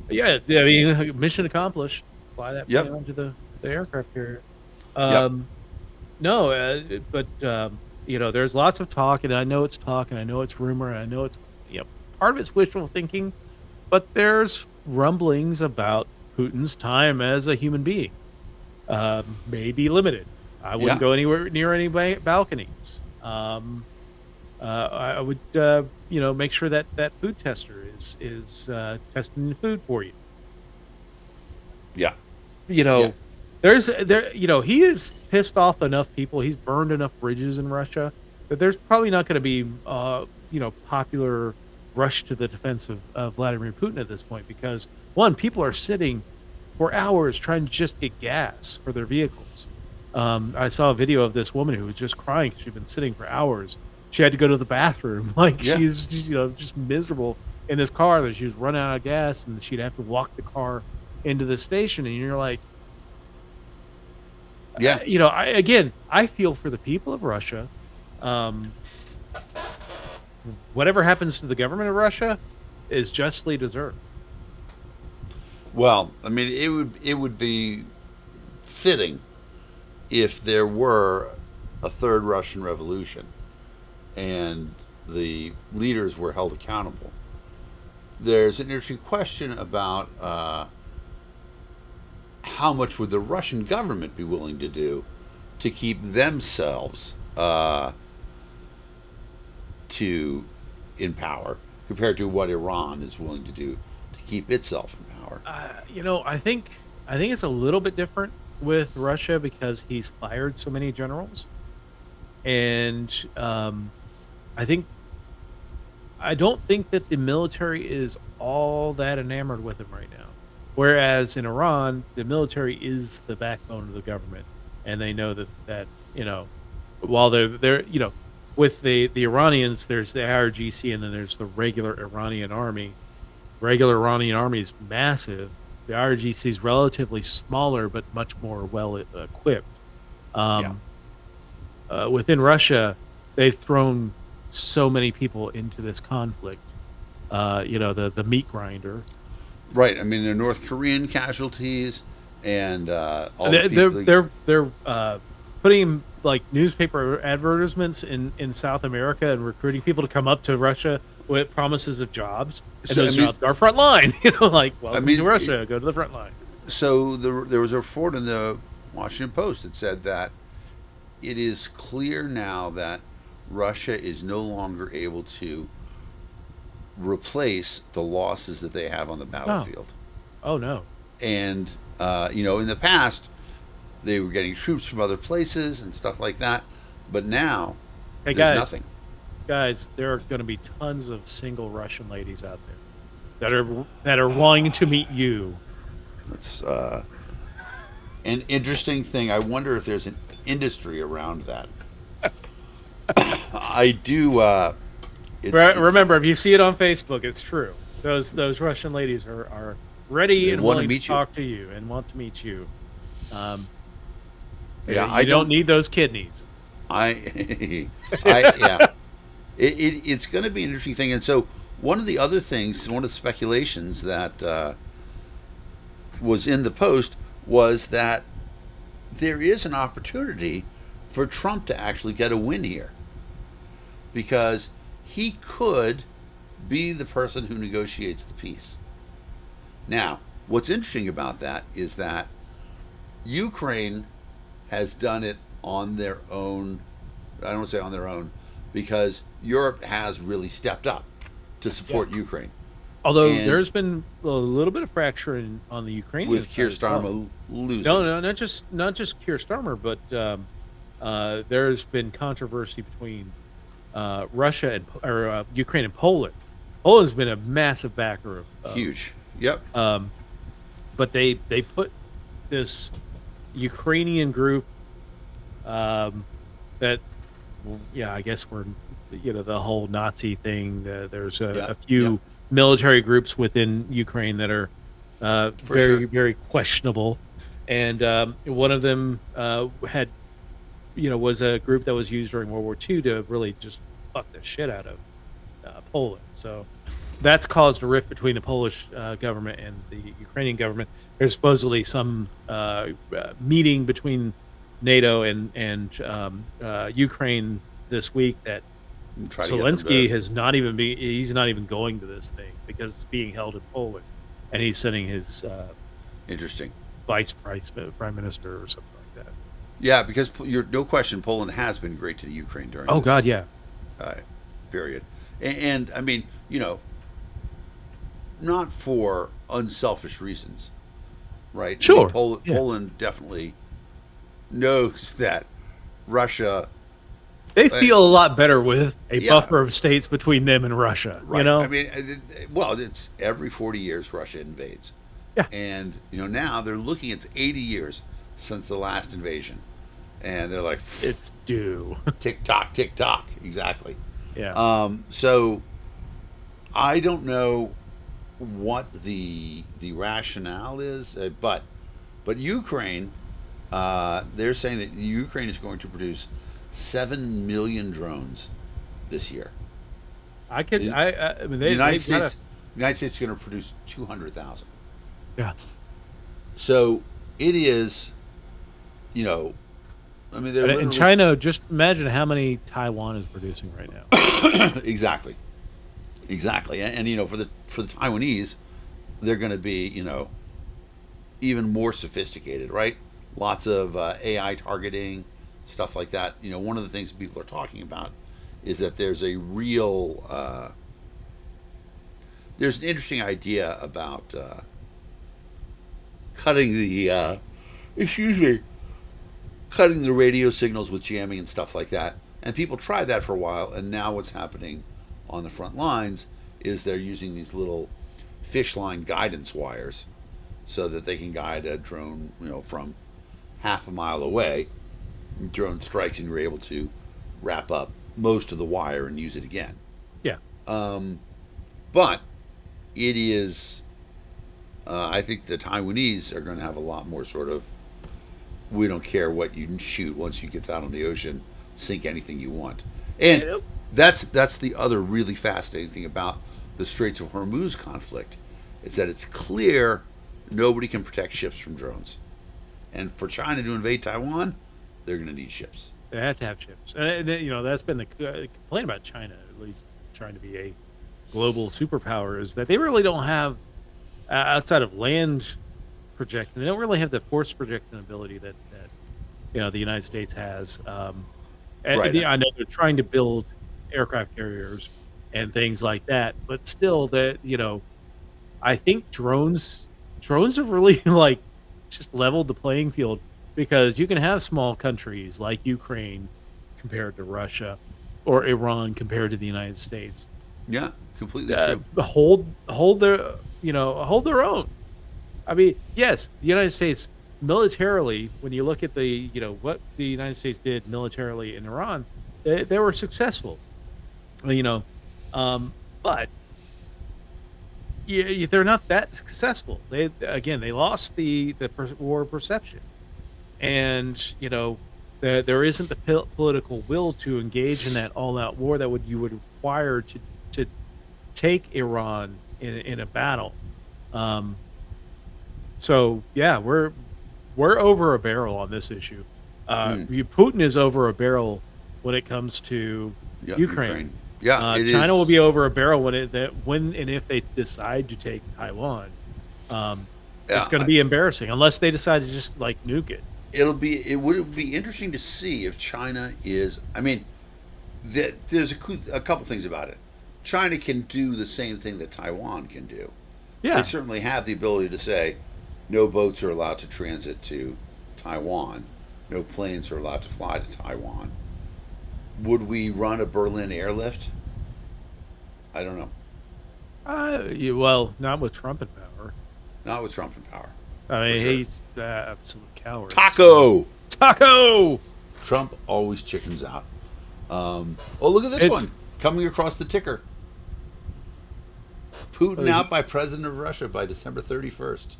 I mean, mission accomplished. Fly that plane onto the aircraft carrier. No, but there's lots of talk, and I know it's talk, and I know it's rumor, and I know it's part of it's wishful thinking, but there's rumblings about Putin's time as a human being may be limited. I wouldn't Yeah. go anywhere near any balconies. I would, make sure that that food tester is testing the food for you. Yeah. You Yeah. know, he has pissed off enough people. He's burned enough bridges in Russia that there's probably not going to be, popular rush to the defense of Vladimir Putin at this point because one, people are sitting for hours trying to just get gas for their vehicles. I saw a video of this woman who was just crying 'cause she'd been sitting for hours. She had to go to the bathroom, like Yeah. she's just miserable in this car that she was running out of gas, and she'd have to walk the car into the station. And you're like, Yeah. I feel for the people of Russia. Um, whatever happens to the government of Russia is justly deserved. Well, I mean, it would be fitting if there were a third Russian Revolution and the leaders were held accountable. There's an interesting question about how much would the Russian government be willing to do to keep themselves in power compared to what Iran is willing to do to keep itself in power. I think it's a little bit different with Russia because he's fired so many generals, and I don't think that the military is all that enamored with him right now. Whereas in Iran, the military is the backbone of the government, and they know that while they're with the Iranians, there's the IRGC, and then there's the regular Iranian army. Regular Iranian army is massive. The IRGC is relatively smaller, but much more well equipped. Within Russia, they've thrown so many people into this conflict. The meat grinder. Right. I mean, there are North Korean casualties, and all the people. They're putting like newspaper advertisements in South America and recruiting people to come up to Russia with promises of jobs, and those jobs are front line. Welcome to Russia, go to the front line. So there was a report in the Washington Post that said that it is clear now that Russia is no longer able to replace the losses that they have on the battlefield. Oh no. And in the past they were getting troops from other places and stuff like that, but now there's nothing. Guys, there are going to be tons of single Russian ladies out there that are wanting to meet you. That's an interesting thing. I wonder if there's an industry around that. I do. Remember, if you see it on Facebook, it's true. Those Russian ladies are ready and willing to talk to you and want to meet you. I don't need those kidneys. It's going to be an interesting thing. And so one of the speculations that was in the Post was that there is an opportunity for Trump to actually get a win here, because he could be the person who negotiates the peace. Now, what's interesting about that is that Ukraine has done it on their own. I don't want to say on their own, because Europe has really stepped up to support Ukraine. Although there's been a little bit of fracture on the Ukrainian with Keir side as well. Starmer losing. No, not just Keir Starmer, but there's been controversy between Russia or Ukraine and Poland. Poland's been a massive backer of huge. Yep. But they put this Ukrainian group that, I guess we're the whole Nazi thing. There's a few military groups within Ukraine that are very questionable, and one of them was a group that was used during World War II to really just fuck the shit out of Poland. So that's caused a rift between the Polish government and the Ukrainian government. There's supposedly some meeting between NATO and Ukraine this week that Zelensky he's not even going to this thing because it's being held in Poland, and he's sending his Interesting. prime minister or something like that. Yeah, because you're no question Poland has been great to the Ukraine during. Oh this, God, yeah. Period, and I mean, not for unselfish reasons, right? Sure. I mean, Poland definitely knows that Russia. They feel a lot better with a buffer of states between them and Russia. Right. I mean, well, it's every 40 years Russia invades. Yeah. And now they're looking. It's 80 years since the last invasion, and they're like, it's due. Tick tock, tick tock. Exactly. Yeah. So I don't know what the rationale is, but Ukraine, they're saying that Ukraine is going to produce 7 million drones this year. I mean, the United States is going to produce 200,000. Yeah. So it is, I mean, in China, just imagine how many Taiwan is producing right now. Exactly. And for the Taiwanese, they're going to be even more sophisticated, right? Lots of AI targeting, stuff like that. One of the things people are talking about is that there's a real there's an interesting idea about cutting the cutting the radio signals with jamming and stuff like that. And people tried that for a while, and now what's happening on the front lines is they're using these little fish line guidance wires so that they can guide a drone, from half a mile away. Drone strikes and you're able to wrap up most of the wire and use it again. Yeah. But it is, I think the Taiwanese are going to have a lot more sort of, we don't care what you shoot once you get out on the ocean, sink anything you want. And that's the other really fascinating thing about the Straits of Hormuz conflict, is that it's clear nobody can protect ships from drones. And for China to invade Taiwan, they're going to need ships. They have to have ships. And, that's been the complaint about China, at least trying to be a global superpower, is that they really don't have, outside of land projection, they don't really have the force projection ability that the United States has. Right. I know they're trying to build aircraft carriers and things like that, but still, I think drones have really just leveled the playing field, because you can have small countries like Ukraine compared to Russia, or Iran compared to the United States. Yeah, completely true. Hold their own. I mean, yes, the United States militarily, when you look at what the United States did militarily in Iran, they were successful. But they're not that successful. They lost the war of perception, and there isn't the political will to engage in that all-out war that you would require to take Iran in a battle. So yeah, we're over a barrel on this issue. Putin is over a barrel when it comes to Ukraine. Yeah, China will be over a barrel when and if they decide to take Taiwan. It's going to be embarrassing unless they decide to just nuke it. It would be interesting to see if China is. I mean, there's a couple things about it. China can do the same thing that Taiwan can do. Yeah, they certainly have the ability to say, no boats are allowed to transit to Taiwan. No planes are allowed to fly to Taiwan. Would we run a Berlin airlift? I don't know. Well, not with Trump in power. Not with Trump in power. I mean, he's the absolute coward. Taco! Trump always chickens out. Look at this one. Coming across the ticker. Putin out by President of Russia by December 31st.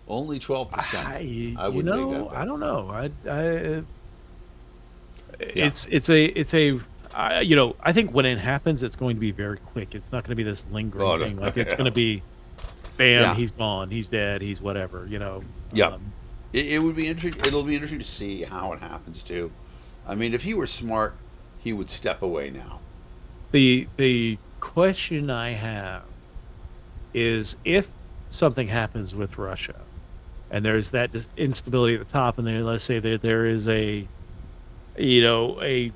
Only 12%. I wouldn't make that bet. I don't know. I think when it happens, it's going to be very quick. It's not going to be this lingering thing. It's going to be, bam, he's gone, he's dead, he's whatever. Yeah. It would be interesting. It'll be interesting to see how it happens too. I mean, if he were smart, he would step away now. The question I have is, if something happens with Russia, and there's that instability at the top, and then let's say that there is a a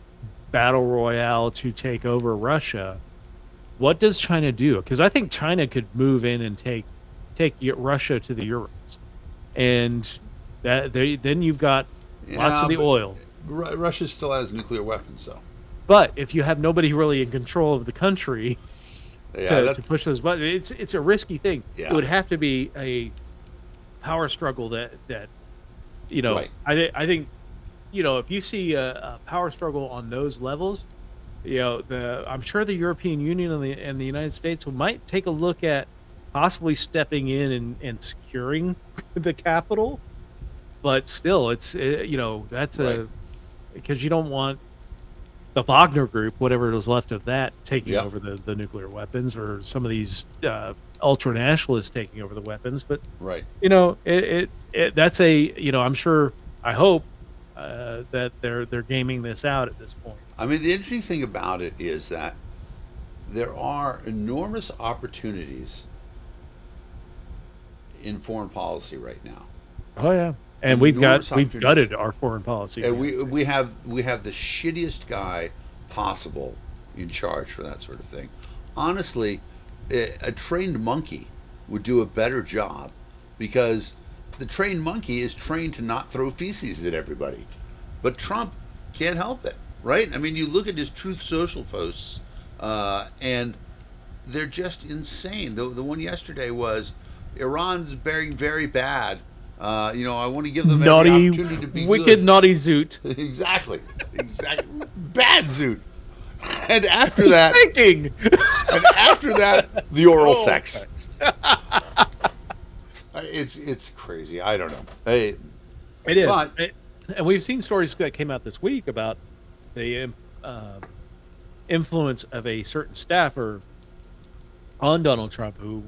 battle royale to take over Russia. What does China do? Because I think China could move in and take Russia to the Urals, and then you've got lots of the oil. Russia still has nuclear weapons, though. But if you have nobody really in control of the country to push those buttons, it's a risky thing. Yeah. It would have to be a power struggle that Right. I think if you see a power struggle on those levels, I'm sure the European Union and the United States might take a look at possibly stepping in and securing the capital. But still, that's Right. because you don't want the Wagner Group, whatever is left of that, taking over the nuclear weapons, or some of these ultra nationalists taking over the weapons. But Right. that's I'm sure, I hope that they're gaming this out at this point. I mean, the interesting thing about it is that there are enormous opportunities in foreign policy right now. Oh yeah, and we've gutted our foreign policy. And we have the shittiest guy possible in charge for that sort of thing. Honestly, a trained monkey would do a better job, because the trained monkey is trained to not throw feces at everybody. But Trump can't help it, right? I mean, you look at his Truth Social posts, and they're just insane. The one yesterday was, Iran's bearing very bad. I want to give them every opportunity to be wicked, good. naughty zoot. Exactly. Bad zoot. And after that, the oral sex. It's crazy. I don't know. It is. And we've seen stories that came out this week about the influence of a certain staffer on Donald Trump, who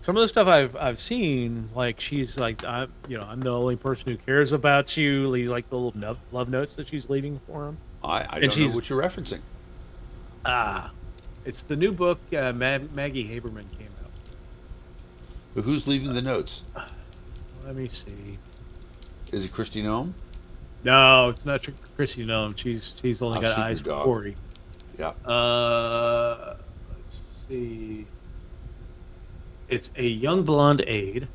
some of the stuff I've seen, like, she's like, I'm the only person who cares about you. Like the little love notes that she's leaving for him. I don't know what you're referencing. It's the new book Maggie Haberman came out. But who's leaving the notes? Let me see. Is it Kristi Noem? No, it's not Kristi Noem. She's only got eyes for Corey. Yeah. Let's see. It's a young blonde aide.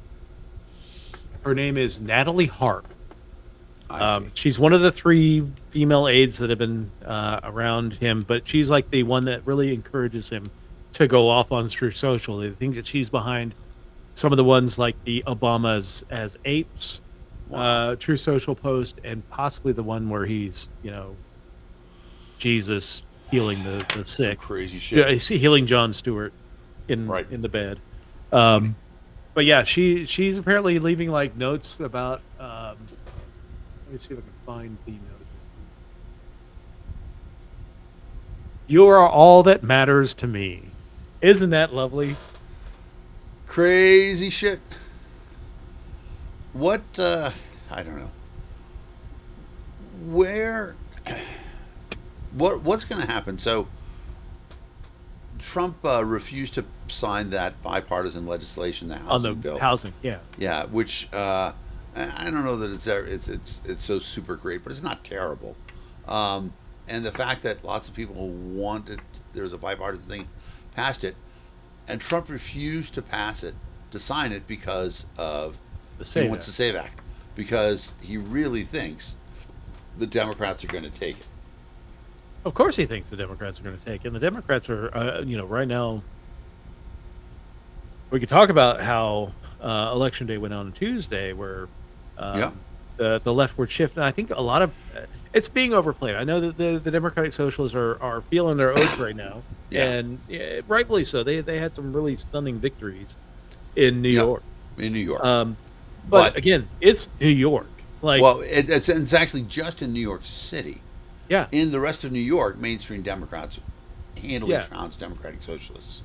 Her name is Natalie Harp. She's one of the 3 female aides that have been around him, but she's like the one that really encourages him to go off on Truth Social. They think that she's behind some of the ones like the Obamas as apes, Truth Social post, and possibly the one where he's, Jesus healing the sick. Some crazy shit. Healing Jon Stewart in the bed. But yeah, she's apparently leaving like notes about. Let me see if I can find the note. You are all that matters to me. Isn't that lovely? Crazy shit. What, I don't know. What's going to happen? So, Trump refused to sign that bipartisan legislation, the housing bill. Housing, yeah. Yeah, which, I don't know that it's so super great, but it's not terrible. And the fact that lots of people wanted, there was a bipartisan thing, passed it, and Trump refused to pass it, to sign it, because of he wants the SAVE Act, because he really thinks the Democrats are going to take it. Of course, he thinks the Democrats are going to take it. And the Democrats are, right now. We could talk about how Election Day went on Tuesday, where the leftward shift. And I think a lot of it's being overplayed. I know that the Democratic Socialists are feeling their oats right now, and rightfully so. They had some really stunning victories in New York. In New York, but again, it's New York. It's actually just in New York City. Yeah. In the rest of New York, mainstream Democrats handily trounce Democratic Socialists.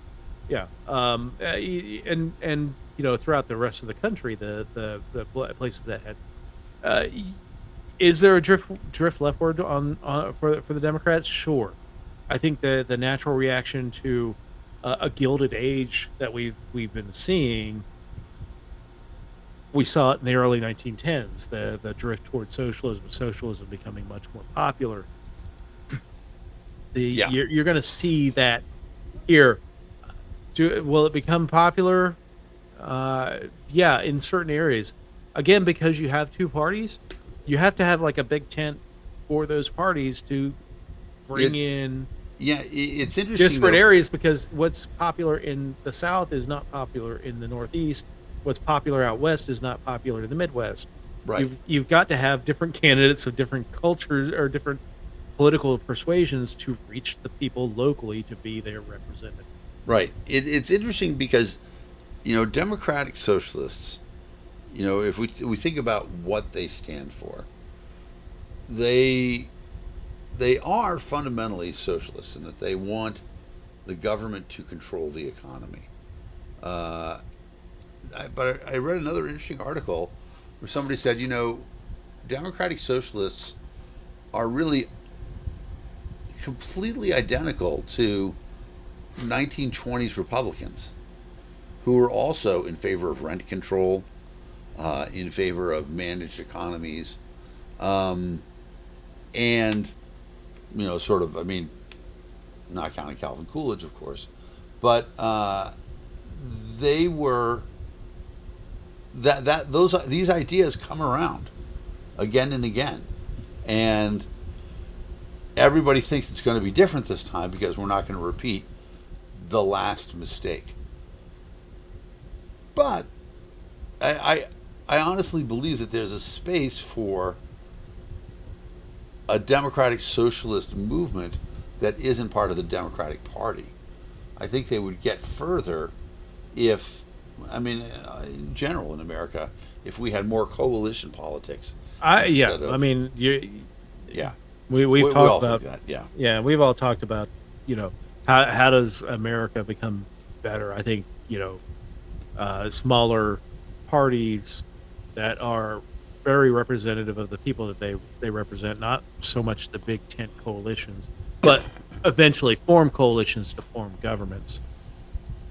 Yeah. And throughout the rest of the country, the places that had, is there a drift leftward on for the Democrats? Sure. I think the natural reaction to a gilded age that we've been seeing. We saw it in the early 1910s, the drift towards socialism becoming much more popular. Yeah. You're going to see that here. Will it become popular? Yeah, in certain areas. Again, because you have two parties, you have to have like a big tent for those parties to bring It's in it's interesting disparate though. areas, because what's popular in the South is not popular in the Northeast. What's popular out west is not popular in the Midwest. Right. You've got to have different candidates of different cultures or different political persuasions to reach the people locally to be their representative. Right. It's interesting because, Democratic Socialists, if we think about what they stand for, they are fundamentally socialists in that they want the government to control the economy. But I read another interesting article where somebody said, Democratic Socialists are really completely identical to 1920s Republicans, who were also in favor of rent control, in favor of managed economies, and sort of, I mean, not counting Calvin Coolidge, of course, but they were these ideas come around again and again, and everybody thinks it's going to be different this time because we're not going to repeat the last mistake. But I honestly believe that there's a space for a democratic socialist movement that isn't part of the Democratic Party. I think they would get further if, in general in America, if we had more coalition politics. Yeah, we've talked about that. Yeah. Yeah, we've all talked about, how does America become better? I think, smaller parties that are very representative of the people that they represent, not so much the big tent coalitions, but eventually form coalitions to form governments,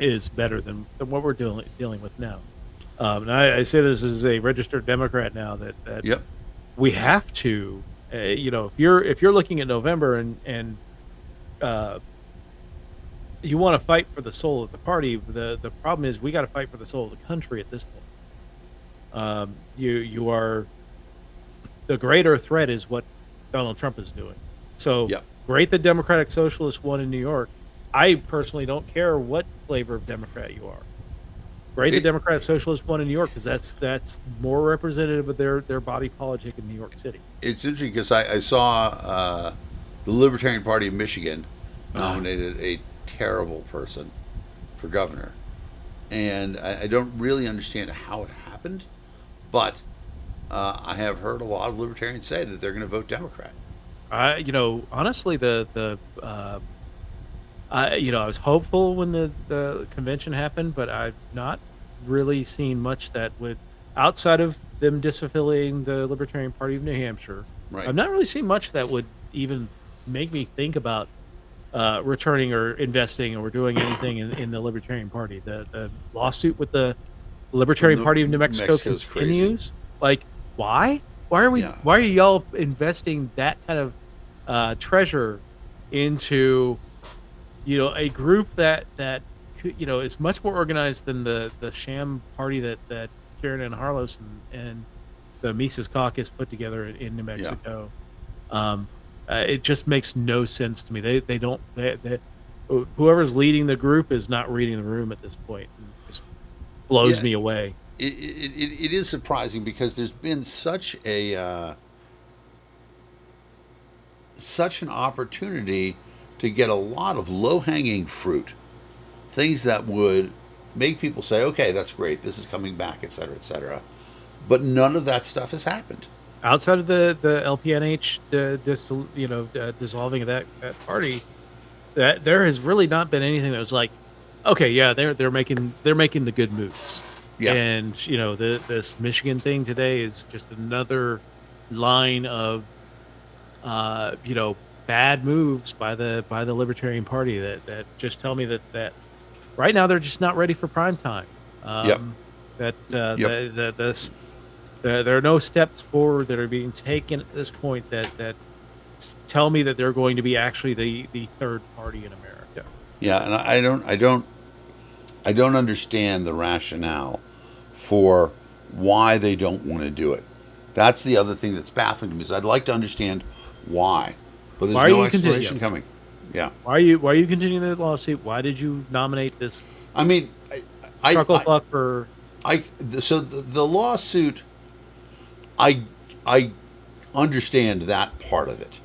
is better than what we're dealing with now. And I say this as a registered Democrat now that Yep. we have to, if you're looking at November and you want to fight for the soul of the party, the problem is we got to fight for the soul of the country at this point. You are, the greater threat is what Donald Trump is doing. So Yep. great that Democratic Socialists won in New York. I personally don't care what flavor of Democrat you are. Great that Democrat Socialists won in New York, because that's more representative of their body politic in New York City. It's interesting because I saw the Libertarian Party of Michigan nominated a terrible person for governor, and I don't really understand how it happened, but I have heard a lot of libertarians say that they're going to vote Democrat. Honestly, I was hopeful when the convention happened, but I've not really seen much that would, outside of them disaffiliating the Libertarian Party of New Hampshire, Right. I've not really seen much that would even make me think about returning or investing or doing anything in the Libertarian Party. The lawsuit with the Libertarian Party of New Mexico Mexico's continues. crazy. Like, why? Why are we? Yeah. Why are y'all investing that kind of treasure into, a group that is much more organized than the sham party that Karen and Harlos and the Mises Caucus put together in New Mexico? It just makes no sense to me. They don't. Whoever's leading the group is not reading the room at this point. It just blows me away. It is surprising because there's been such an opportunity to get a lot of low-hanging fruit, things that would make people say, okay, that's great, this is coming back, et cetera, but none of that stuff has happened. Outside of the LPNH dissolving of that party, that there has really not been anything that was like, okay, yeah, they're making the good moves. Yeah. And this Michigan thing today is just another line of bad moves by the Libertarian Party that just tell me that right now they're just not ready for prime time. Yep. That Yep. there are no steps forward that are being taken at this point that tell me that they're going to be actually the third party in America. Yeah, and I don't understand the rationale for why they don't want to do it. That's the other thing that's baffling to me is I'd like to understand why, but there's Why are no you explanation continuing? coming. Yeah, Why are you continuing the lawsuit? Why did you nominate this I mean, chuckle I, fuck for? so the lawsuit, I I understand that part of it,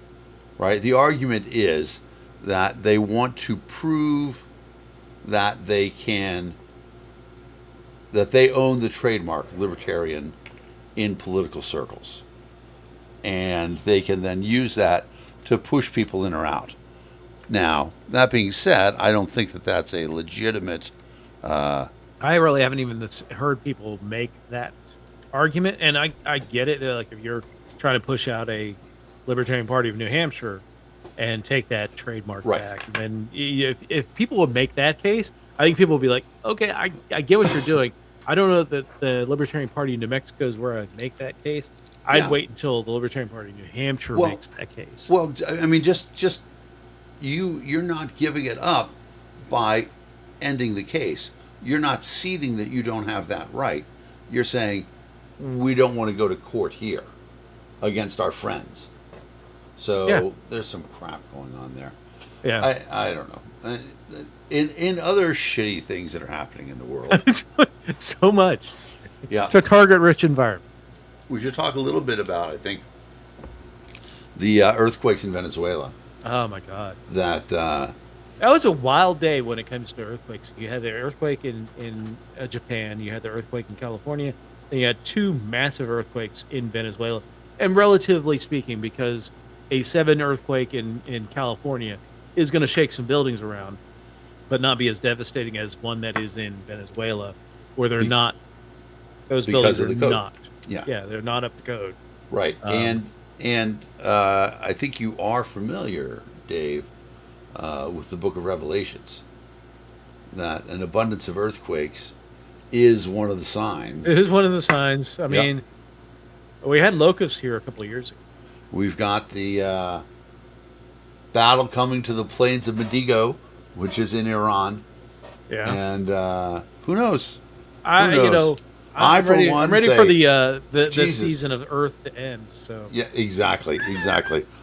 right? The argument is that they want to prove that they own the trademark libertarian in political circles, and they can then use that to push people in or out. Now, that being said, I don't think that that's a legitimate. I really haven't even heard people make that argument, and I get it. Like if you're trying to push out a Libertarian Party of New Hampshire and take that trademark Right. back, then if people would make that case, I think people would be like, okay, I get what you're doing. I don't know that the Libertarian Party of New Mexico is where I'd make that case. I'd Yeah. wait until the Libertarian Party of New Hampshire Well- makes that case. Well, I mean, just you're not giving it up by ending the case. You're not ceding that you don't have that right. You're saying we don't want to go to court here against our friends. So Yeah. there's some crap going on there. Yeah. I don't know. In other shitty things that are happening in the world, So much. yeah, It's a target-rich environment. we should talk a little bit about, I think, the earthquakes in Venezuela. Oh my God. That That was a wild day when it comes to earthquakes. You had the earthquake in Japan, you had the earthquake in California, and you had two massive earthquakes in Venezuela. And relatively speaking, because a 7 earthquake in California is going to shake some buildings around, but not be as devastating as one that is in Venezuela, where they're not. Those because buildings of are the code. not. Yeah. They're not up to code. right, and I think you are familiar, Dave, with the Book of Revelations. That an abundance of earthquakes is one of the signs. It is one of the signs. I mean, we had locusts here a couple of years ago. We've got the battle coming to the plains of Medigo, which is in Iran, Yeah. and who knows? I knows? you know I, for ready, one, I'm ready say, for the Jesus. season of Earth to end. So Yeah, exactly.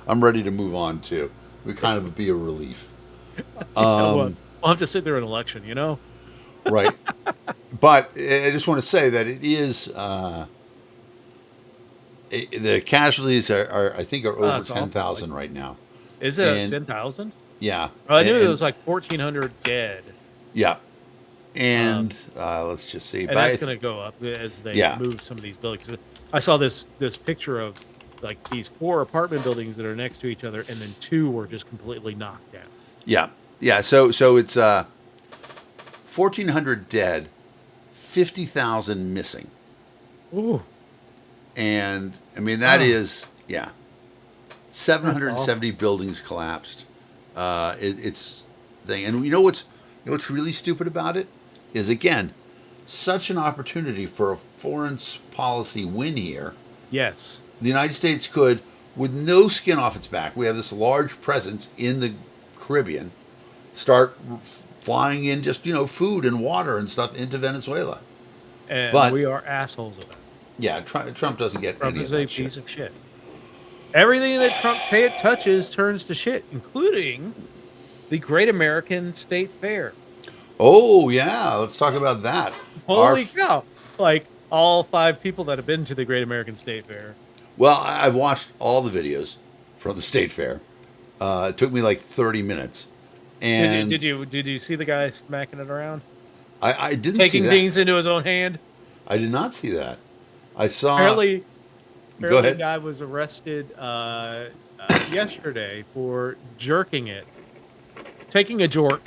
I'm ready to move on too. We kind of be a relief. we'll have to sit through an election, you know. Right. But I just want to say that it is the casualties are I think are over That's awful. 10,000 right now. Is it And- 10,000? Yeah. I knew And- there was like 1,400 dead, Yeah. And let's just see. and that's going to go up as they Yeah. move some of these buildings. I saw this picture of like these 4 apartment buildings that are next to each other, and then 2 were just completely knocked down. Yeah. So it's 1,400 dead, 50,000 missing. Ooh, And I mean that is 770 buildings collapsed. It's thing, and you know what's really stupid about it is again such an opportunity for a foreign policy win here. yes. The United States could, with no skin off its back, we have this large presence in the Caribbean, start flying in just food and water and stuff into Venezuela. And But- we are assholes of it. Yeah, Trump doesn't get Trump any is of a that piece shit. of shit. Everything that Trump touches turns to shit, including the Great American State Fair. Oh yeah, let's talk about that. Holy cow! Like all 5 people that have been to the Great American State Fair. Well, I've watched all the videos from the state fair. It took me like 30 minutes, and Did you see the guy smacking it around, I didn't taking see that. things into his own hand? I did not see that. I saw. Apparently, Go ahead. a guy was arrested yesterday for jerking it, taking a jork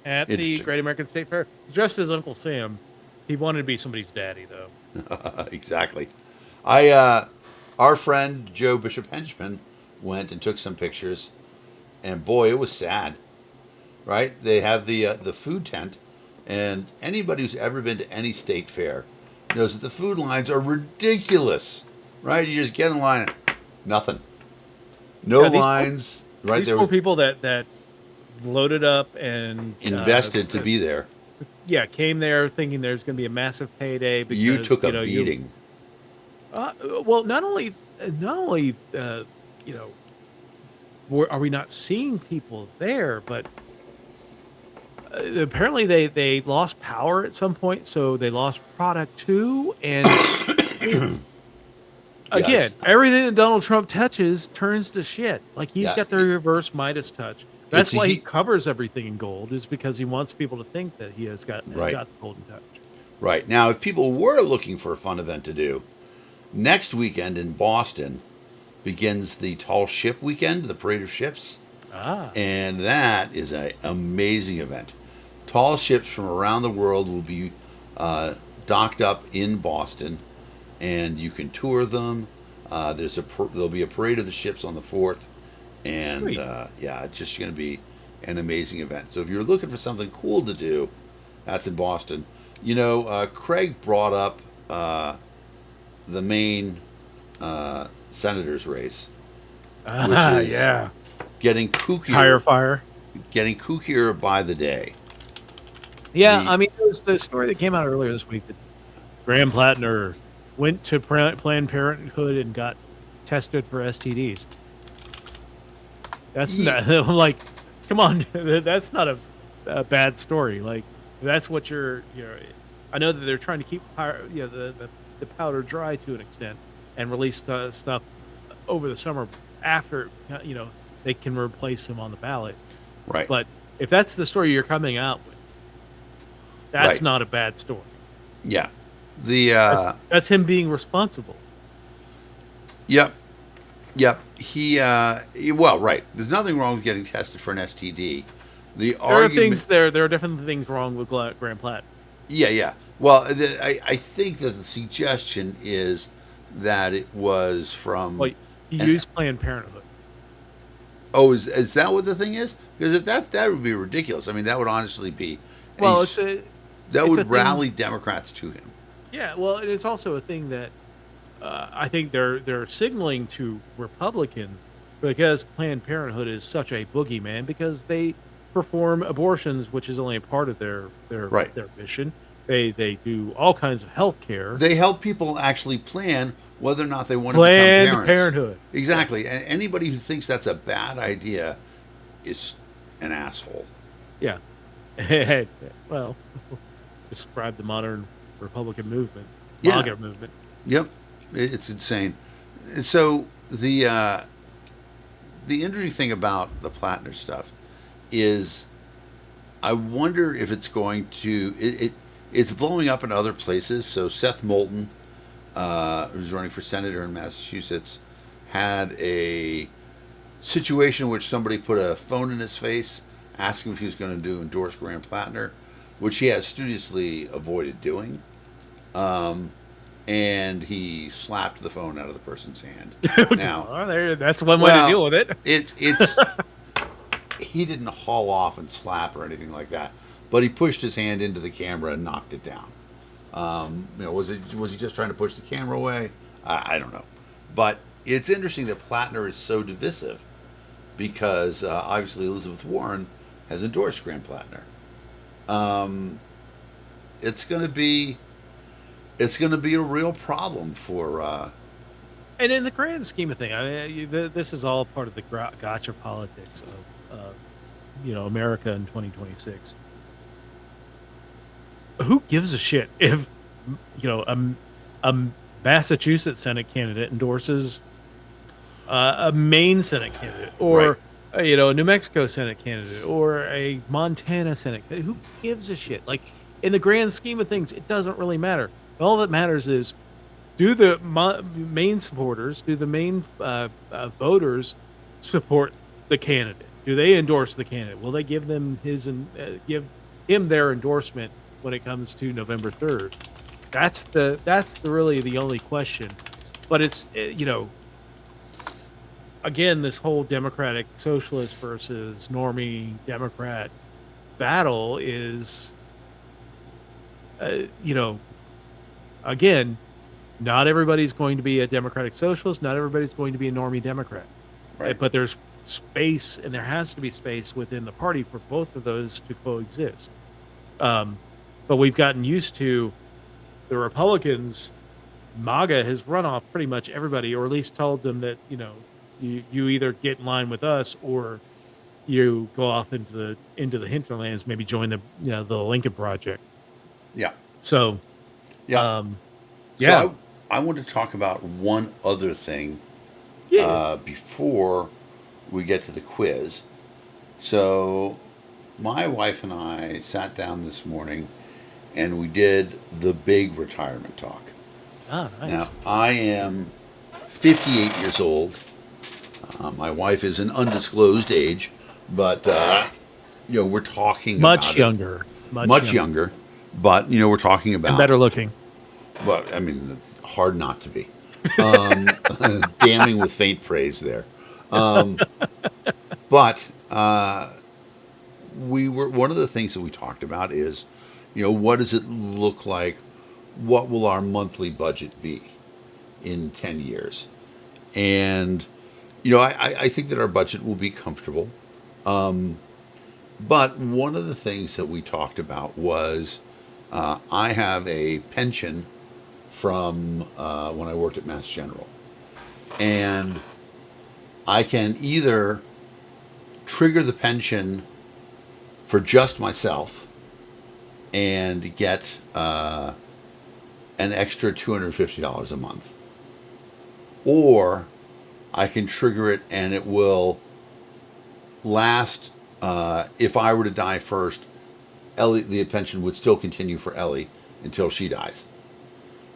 at the Interesting. Great American State Fair, dressed as Uncle Sam. He wanted to be somebody's daddy, though. Exactly. Our friend Joe Bishop Henchman went and took some pictures, and boy, it was sad. Right? They have the food tent, And anybody who's ever been to any state fair knows that the food lines are ridiculous, right? You just get in line, nothing. No lines, right? These poor people that loaded up and invested to be there. Yeah, came there thinking there's going to be a massive payday. Because, you took a beating. Well, not only are we not seeing people there, but apparently they lost power at some point, so they lost product too. And again, everything that Donald Trump touches turns to shit. Like he's got the reverse Midas touch. That's why he covers everything in gold, is because he wants people to think that he has got the golden touch. Right. Now, if people were looking for a fun event to do, next weekend in Boston begins the Tall Ship Weekend, the Parade of Ships. And that is an amazing event. Tall ships from around the world will be docked up in Boston, and you can tour them. There'll be a parade of the ships on the 4th. And it's just going to be an amazing event. So if you're looking for something cool to do, that's in Boston. You know, Craig brought up the Maine senator's race, which is getting kookier. Getting kookier by the day. Yeah, I mean, it was the story that came out earlier this week that Graham Plattner went to Planned Parenthood and got tested for STDs. That's not, I'm like, come on, that's not a bad story. Like, that's what I know that they're trying to keep the powder dry to an extent and release stuff over the summer after they can replace them on the ballot. Right. But if that's the story you're coming out with, that's not a bad story. Yeah. That's him being responsible. Yep. Yep. Right. There's nothing wrong with getting tested for an STD. There are definitely things wrong with Graham Platt. Yeah. Well, I think that the suggestion is that it was from. Well, he used Planned Parenthood. Oh, is that what the thing is? Because if that would be ridiculous. I mean, that would honestly be. Well, that would rally Democrats to him. Yeah. Well, it's also a thing that. I think they're signaling to Republicans because Planned Parenthood is such a boogeyman because they perform abortions, which is only a part of their mission. They do all kinds of health care. They help people actually plan whether or not they want to become parents. Planned Parenthood. Exactly. And anybody who thinks that's a bad idea is an asshole. Yeah. Well, describe the modern Republican movement. MAGA movement. Yep. It's insane. So the interesting thing about the Plattner stuff is I wonder if it's going to it's blowing up in other places. So Seth Moulton, who's running for senator in Massachusetts, had a situation in which somebody put a phone in his face asking if he was going to endorse Graham Plattner, which he has studiously avoided doing. And he slapped the phone out of the person's hand. Now, that's one way to deal with it. It's he didn't haul off and slap or anything like that, but he pushed his hand into the camera and knocked it down. Was he just trying to push the camera away? I don't know, but it's interesting that Plattner is so divisive because obviously Elizabeth Warren has endorsed Graham Plattner. It's going to be a real problem for. And in the grand scheme of things, I mean, this is all part of the gotcha politics of America in 2026. Who gives a shit if a Massachusetts Senate candidate endorses a Maine Senate candidate or a New Mexico Senate candidate or a Montana Senate candidate? Who gives a shit? Like, in the grand scheme of things, it doesn't really matter. All that matters is, do the Maine supporters, do the Maine voters support the candidate? Do they endorse the candidate? Will they give them give him their endorsement when it comes to November 3rd? That's really the only question. But it's again, this whole Democratic Socialist versus normie Democrat battle is you know, again, not everybody's going to be a democratic socialist. Not everybody's going to be a normie Democrat. Right. But there's space, and there has to be space within the party for both of those to coexist. But we've gotten used to the Republicans. MAGA has run off pretty much everybody, or at least told them that, you either get in line with us or you go off into the hinterlands, maybe join the Lincoln Project. Yeah. So, Yeah. yeah. So I want to talk about one other thing Yeah. before we get to the quiz. So my wife and I sat down this morning and we did the big retirement talk. Ah, nice. Now, I am 58 years old. My wife is an undisclosed age, but we're talking Much about younger. much younger. But we're talking about And better looking. Well, I mean, hard not to be. Damning with faint praise there. But one of the things that we talked about is, what does it look like? What will our monthly budget be in 10 years? And, I think that our budget will be comfortable. But one of the things that we talked about was I have a pension from when I worked at Mass General. And I can either trigger the pension for just myself and get an extra $250 a month, or I can trigger it and it will last. If I were to die first, Ellie, the pension would still continue for Ellie until she dies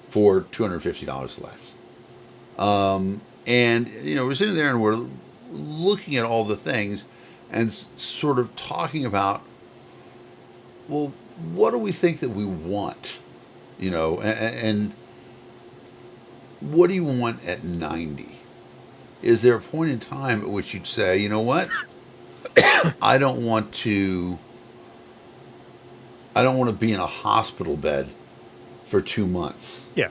for $250 less. And, we're sitting there and we're looking at all the things and sort of talking about, well, what do we think that we want? And what do you want at 90? Is there a point in time at which you'd say, you know what? I don't want to be in a hospital bed for 2 months. Yeah.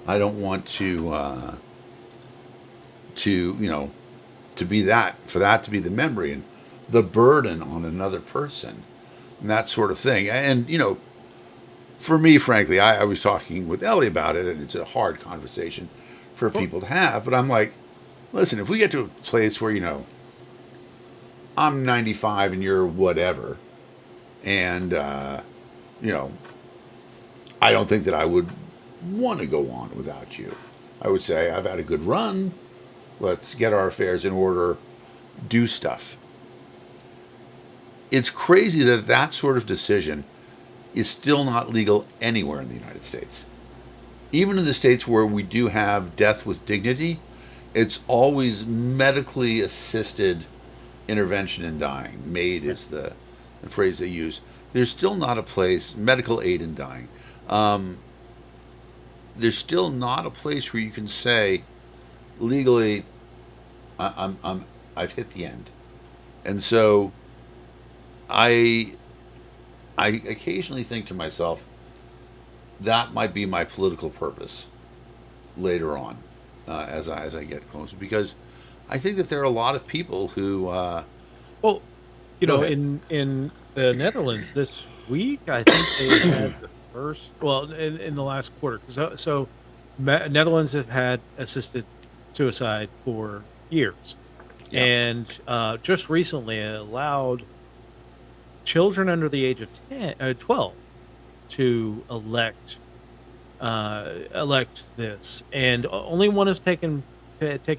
I don't want to be that, for that to be the memory and the burden on another person and that sort of thing. And, for me, frankly, I was talking with Ellie about it, and it's a hard conversation for people to have. But I'm like, listen, if we get to a place where, I'm 95 and you're whatever, and, I don't think that I would want to go on without you. I would say, I've had a good run. Let's get our affairs in order, do stuff. It's crazy that that sort of decision is still not legal anywhere in the United States. Even in the states where we do have death with dignity, it's always medically assisted intervention in dying. MAID is the phrase they use. There's still not a place, medical aid in dying. There's still not a place where you can say legally, I've hit the end. And so I occasionally think to myself, that might be my political purpose later on, as I get closer, because I think that there are a lot of people who. Well, in the Netherlands this week, I think they had the first. Well, in the last quarter, so Netherlands have had assisted suicide for years, and just recently allowed children under the age of 12 to elect this, and only one has taken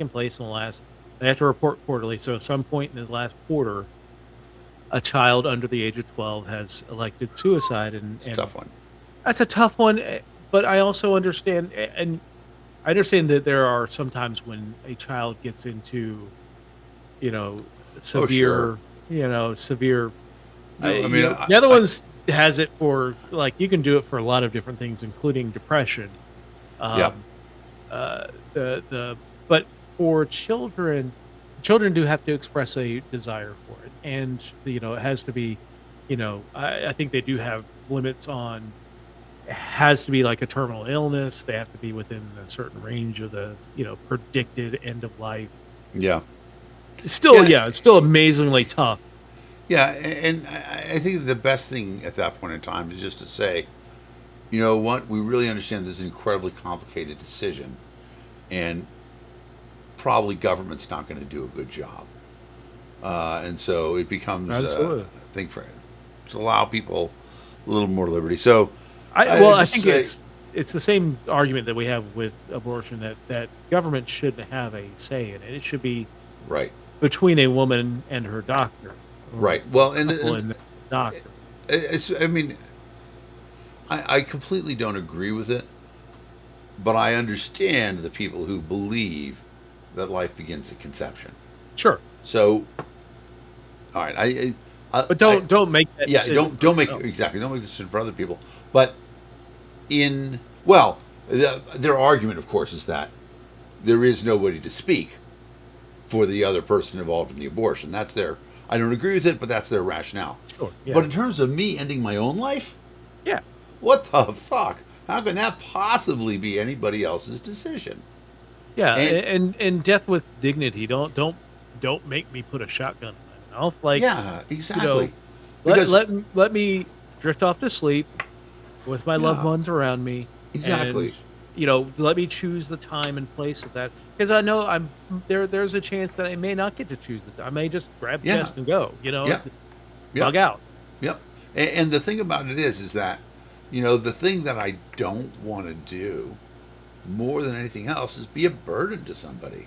place in the last. They have to report quarterly, so at some point in the last quarter, a child under the age of 12 has elected suicide, and Tough one. That's a tough one, but I also understand, and I understand that there are sometimes when a child gets into, severe, severe. Netherlands has it for, like, you can do it for a lot of different things, including depression. But for children do have to express a desire for it, and it has to be, I think they do have limits on has to be like a terminal illness. They have to be within a certain range of the, predicted end of life. Yeah. It's still amazingly tough. Yeah, and I think the best thing at that point in time is just to say, you know what, we really understand this is an incredibly complicated decision, and probably government's not going to do a good job. And so it becomes a thing to allow people a little more liberty. So I think it's the same argument that we have with abortion, that government shouldn't have a say in it. It should be right between a woman and her doctor. Right. Well, and the doctor. I completely don't agree with it, but I understand the people who believe that life begins at conception. Sure. So, all right, but don't make that. Yeah, don't make exactly. Don't make this decision for other people. But their argument, of course, is that there is nobody to speak for the other person involved in the abortion. That's their. I don't agree with it, but that's their rationale. Sure. Yeah. But in terms of me ending my own life, yeah, what the fuck? How can that possibly be anybody else's decision? Yeah, and death with dignity. Don't make me put a shotgun in my mouth. Like, yeah, exactly. Let me drift off to sleep with my loved ones around me. Exactly. And, let me choose the time and place of that, because I know there's a chance that I may not get to choose the time. I may just grab the chest and go. Bug out. Yep. And the thing about it is that, the thing that I don't want to do more than anything else is be a burden to somebody.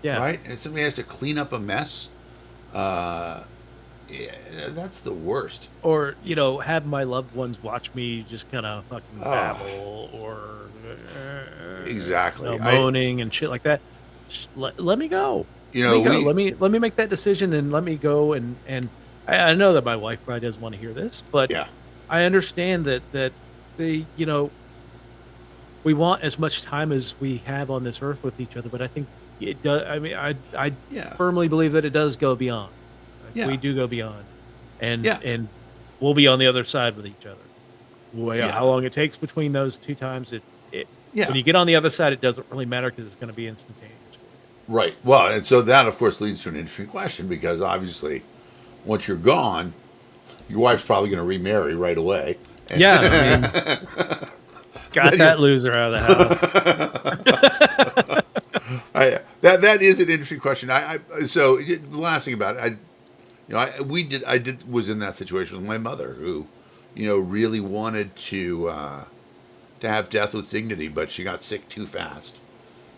Yeah. Right? And if somebody has to clean up a mess, that's the worst. Or, have my loved ones watch me just kind of fucking babble or exactly moaning and shit like that. Just let me go. Let me make that decision and let me go. And I know that my wife probably doesn't want to hear this, but I understand that they, we want as much time as we have on this earth with each other, but I think it does. I mean, I firmly believe that it does go beyond. We do go beyond, and we'll be on the other side with each other. How long it takes between those two times, when you get on the other side, it doesn't really matter because it's going to be instantaneous. Right. Well, and so that, of course, leads to an interesting question, because obviously, once you're gone, your wife's probably going to remarry right away. Got that loser out of the house. That is an interesting question. So the last thing about it, I was in that situation with my mother, who, really wanted to have death with dignity, but she got sick too fast.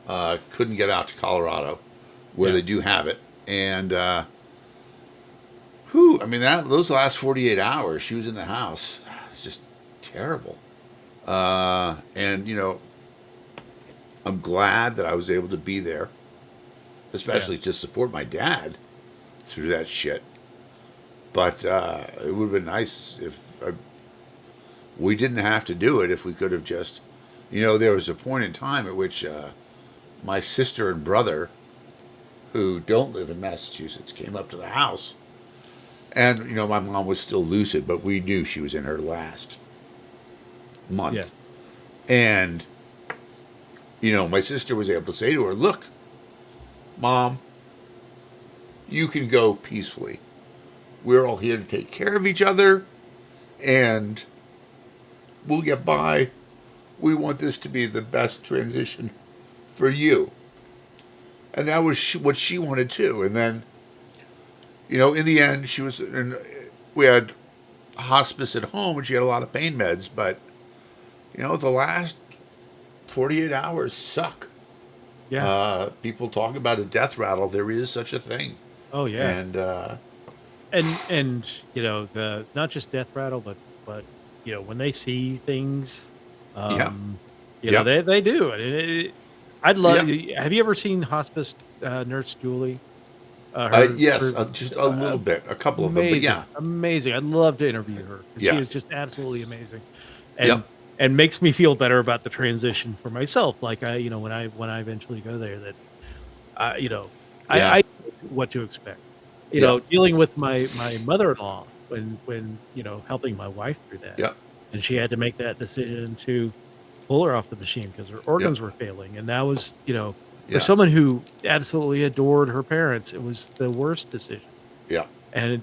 Couldn't get out to Colorado, where they do have it, and those last 48 hours she was in the house, it's just terrible. And I'm glad that I was able to be there, especially to support my dad through that shit. But it would have been nice if we didn't have to do it, if we could have just, there was a point in time at which my sister and brother, who don't live in Massachusetts, came up to the house. And, my mom was still lucid, but we knew she was in her last month. Yeah. And, my sister was able to say to her, "Look, Mom, you can go peacefully. We're all here to take care of each other, and we'll get by. We want this to be the best transition for you." And that was what she wanted too. And then, in the end, we had hospice at home, and she had a lot of pain meds, but, the last 48 hours suck. Yeah. People talk about a death rattle. There is such a thing. Oh yeah. And the not just death rattle, but when they see things, they do. I'd love. Yeah. Have you ever seen Hospice Nurse Julie? Yes, just a little bit, a couple of them. But yeah, amazing. I'd love to interview her. She is just absolutely amazing, and makes me feel better about the transition for myself. Like when I eventually go there, that I know what to expect. Dealing with my mother-in-law when helping my wife through that. Yeah. and she had to make that decision to pull her off the machine because her organs were failing, and that was, for someone who absolutely adored her parents, it was the worst decision. Yeah. And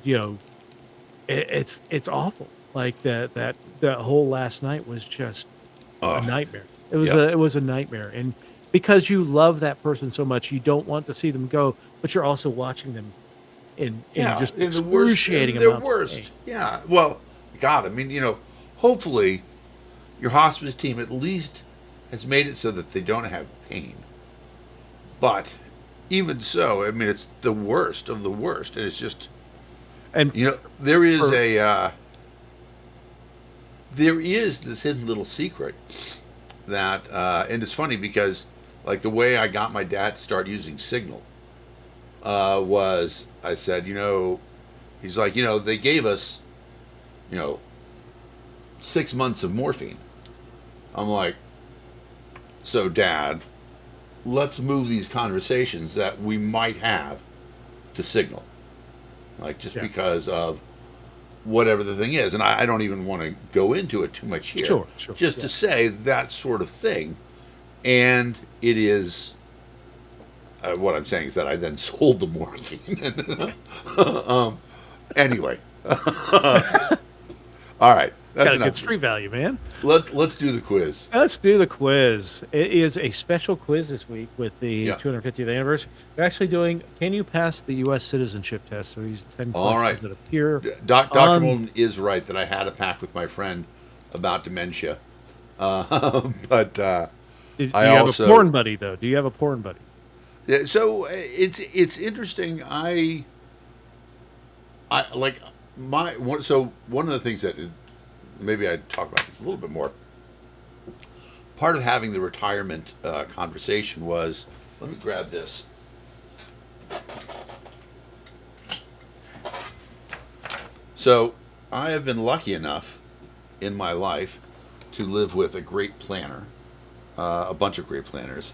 it's awful. Like that whole last night was just a nightmare. It was a nightmare, and because you love that person so much, you don't want to see them go, but you're also watching them in just excruciating amounts of pain. Yeah. Well, God, I mean, hopefully your hospice team at least has made it so that they don't have pain. But even so, I mean, it's the worst of the worst, and it's just, and there is this hidden little secret that, and it's funny because, like, the way I got my dad to start using Signal was, I said, he's like, they gave us, 6 months of morphine. I'm like, so Dad, let's move these conversations that we might have to Signal. Like, just because of whatever the thing is. And I don't even want to go into it too much here. Sure. Just to say that sort of thing. And it is, what I'm saying is that I then sold the morphine. Anyway. All right. That's got a good street value, man. Let's do the quiz. Let's do the quiz. It is a special quiz this week with the 250th anniversary. We're actually doing, can you pass the U.S. citizenship test? So these 10 questions that appear. Dr. Mullen is right that I had a pact with my friend about dementia. But do you have a porn buddy, though? Do you have a porn buddy? Yeah, so it's interesting. So one of the things that maybe I'd talk about this a little bit more. Part of having the retirement conversation was, let me grab this. So I have been lucky enough in my life to live with a great planner, a bunch of great planners,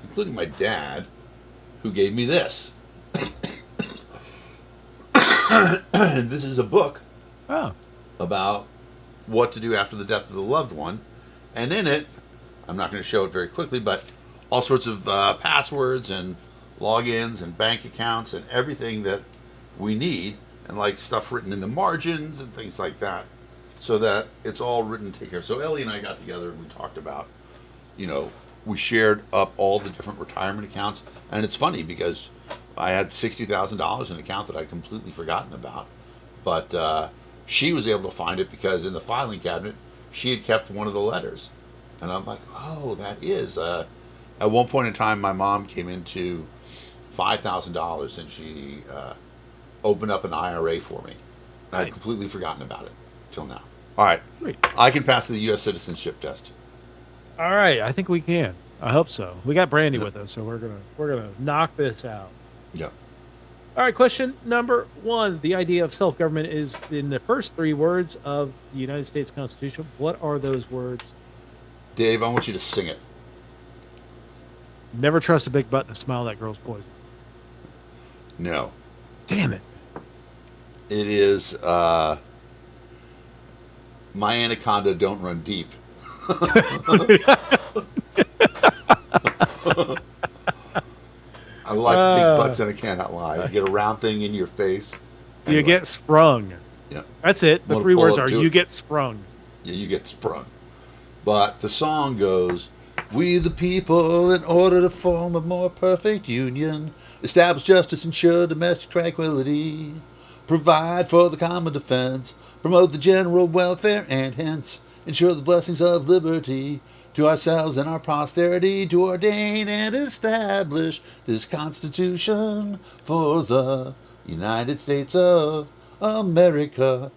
including my dad, who gave me this. And this is a book about what to do after the death of the loved one. And in it, I'm not going to show it very quickly, but all sorts of passwords and logins and bank accounts and everything that we need, and like stuff written in the margins and things like that, so that it's all written to take care of. So Ellie and I got together and we talked about, we shared up all the different retirement accounts. And it's funny because I had $60,000 in an account that I'd completely forgotten about. But she was able to find it because in the filing cabinet, she had kept one of the letters. And I'm like, oh, that is. At one point in time, my mom came into $5,000 and she opened up an IRA for me. And I'd completely forgotten about it till now. All right. Great. I can pass the U.S. citizenship test. All right. I think we can. I hope so. We got Brandy with us, so we're gonna knock this out. Yeah. All right, question number 1. The idea of self-government is in the first 3 words of the United States Constitution. What are those words? Dave, I want you to sing it. Never trust a big butt and a smile that girl's poison. No. Damn it. It is, my anaconda don't run deep. I like big butts and I cannot lie. You get a round thing in your face. You get sprung. Yeah. That's it. The 3 words are you get sprung. Yeah, you get sprung. But the song goes, we the people, in order to form a more perfect union, establish justice, ensure domestic tranquility, provide for the common defense, promote the general welfare, and hence ensure the blessings of liberty to ourselves and our posterity, to ordain and establish this Constitution for the United States of America.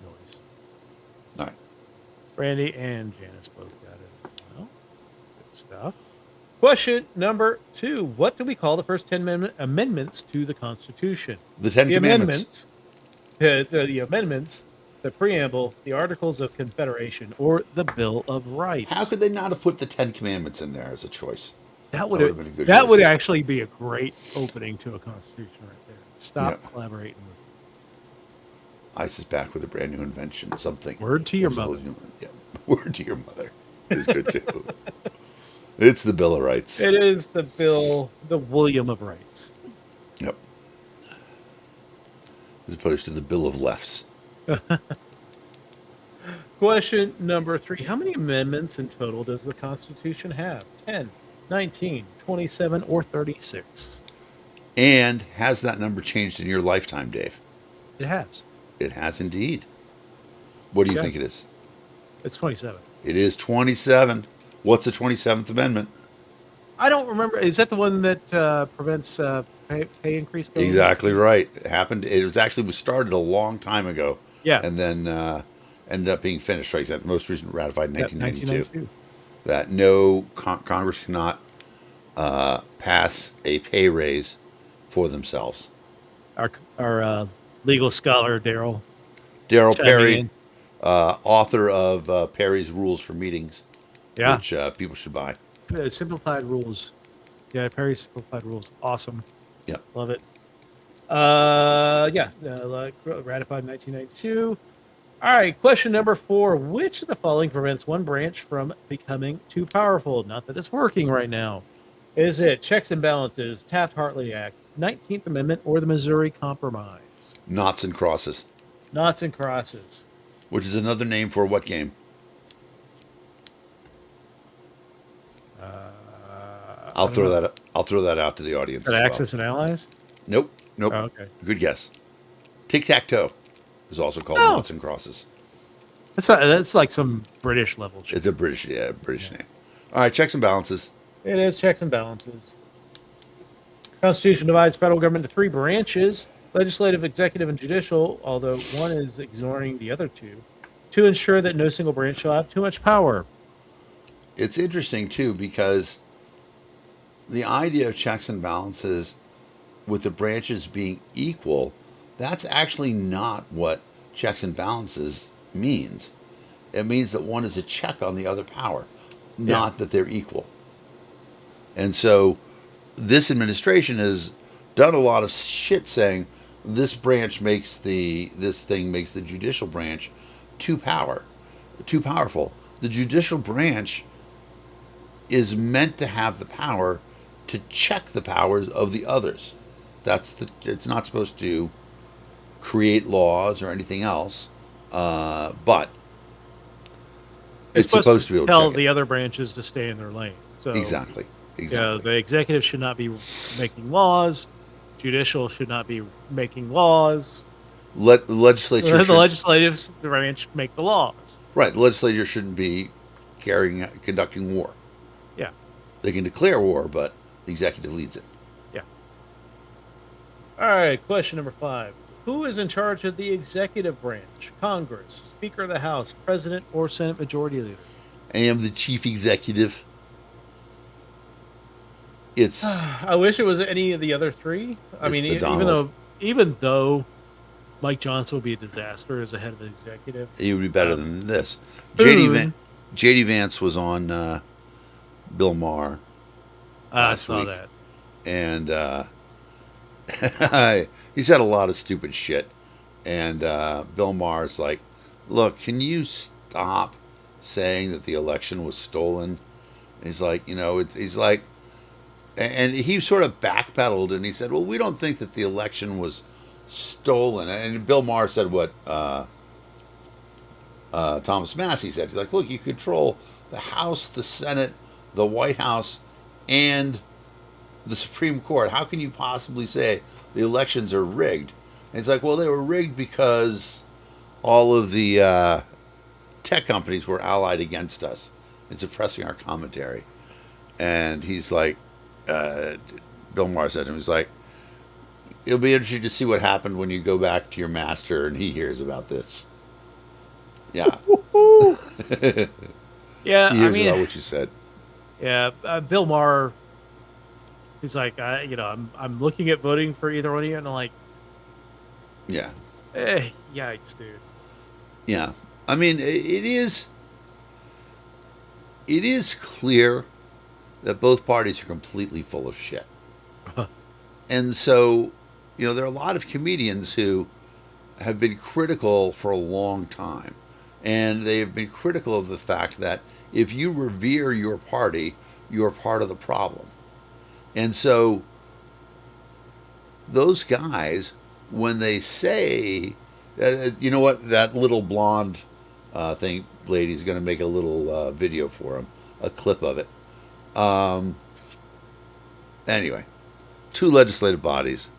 All right. Randy and Janice both got it. Well, good stuff. Question number 2. What do we call the first 10 amendments to the Constitution? The 10 Commandments. The amendments, the preamble, the Articles of Confederation, or the Bill of Rights. How could they not have put the 10 Commandments in there as a choice? That would have been a good choice. That would actually be a great opening to a Constitution right there. Stop collaborating with ICE is back with a brand new invention. Something. Word to your mother. Yeah. Word to your mother is good too. It's the Bill of Rights. It is the William of Rights. Yep. As opposed to the Bill of Lefts. Question number 3. How many amendments in total does the Constitution have? 10, 19, 27, or 36? And has that number changed in your lifetime, Dave? It has. It has indeed. What do you think it is? It's 27. It is 27. What's the 27th Amendment? I don't remember. Is that the one that prevents pay increase? Exactly right. It happened. It was started a long time ago. Yeah. And then ended up being finished. Right. That the most recent ratified in 1992. That no Congress cannot pass a pay raise for themselves. Our legal scholar Daryl Perry, author of Perry's Rules for Meetings, yeah, which people should buy. Simplified rules. Yeah, Perry's Simplified Rules. Awesome. Yep. Love it. Ratified in 1992. All right, question number 4. Which of the following prevents one branch from becoming too powerful? Not that it's working right now. Is it checks and balances, Taft-Hartley Act, 19th Amendment, or the Missouri Compromise? Knots and crosses. Knots and crosses. Which is another name for what game? I'll throw that out to the audience. Axis and Allies? Nope. Oh, okay. Good guess. Tic-tac-toe is also called Knots and Crosses. That's like some British level shit. It's a British name. All right, checks and balances. It is checks and balances. Constitution divides federal government into 3 branches: legislative, executive, and judicial, although one is ignoring the other 2, to ensure that no single branch shall have too much power. It's interesting, too, because the idea of checks and balances with the branches being equal, that's actually not what checks and balances means. It means that one is a check on the other power, not that they're equal. And so this administration has done a lot of shit saying this branch makes the judicial branch too powerful. The judicial branch is meant to have the power to check the powers of the others. It's not supposed to create laws or anything else, but it's supposed to be able to tell check the other branches to stay in their lane. So exactly. The executive should not be making laws. Judicial should not be making laws. Let the legislature. The legislative branch make the laws. Right. The legislature shouldn't be conducting war. Yeah. They can declare war, but the executive leads it. Yeah. All right. Question number 5. Who is in charge of the executive branch? Congress, Speaker of the House, President, or Senate Majority Leader? I am the chief executive. I wish it was any of the other 3. I mean, even though Mike Johnson would be a disaster as a head of the executive, he would be better than this. JD Vance was on Bill Maher. I saw that, and he said a lot of stupid shit. And Bill Maher's like, "Look, can you stop saying that the election was stolen?" And he's like, he's like. And he sort of backpedaled and he said, well, we don't think that the election was stolen. And Bill Maher said what Thomas Massey said. He's like, look, you control the House, the Senate, the White House, and the Supreme Court. How can you possibly say the elections are rigged? And he's like, well, they were rigged because all of the tech companies were allied against us in suppressing our commentary. And he's like, Bill Maher said to him, he's like, it'll be interesting to see what happened when you go back to your master and he hears about this. Yeah. Yeah, he hears about what you said. Yeah, Bill Maher, he's like, I'm looking at voting for either one of you, and I'm like, yeah. Yikes, dude. Yeah. I mean, it is clear that both parties are completely full of shit. And so, there are a lot of comedians who have been critical for a long time. And they have been critical of the fact that if you revere your party, you're part of the problem. And so those guys, when they say, you know what, that little blonde thing lady's going to make a little video for him, a clip of it. Anyway, two legislative bodies.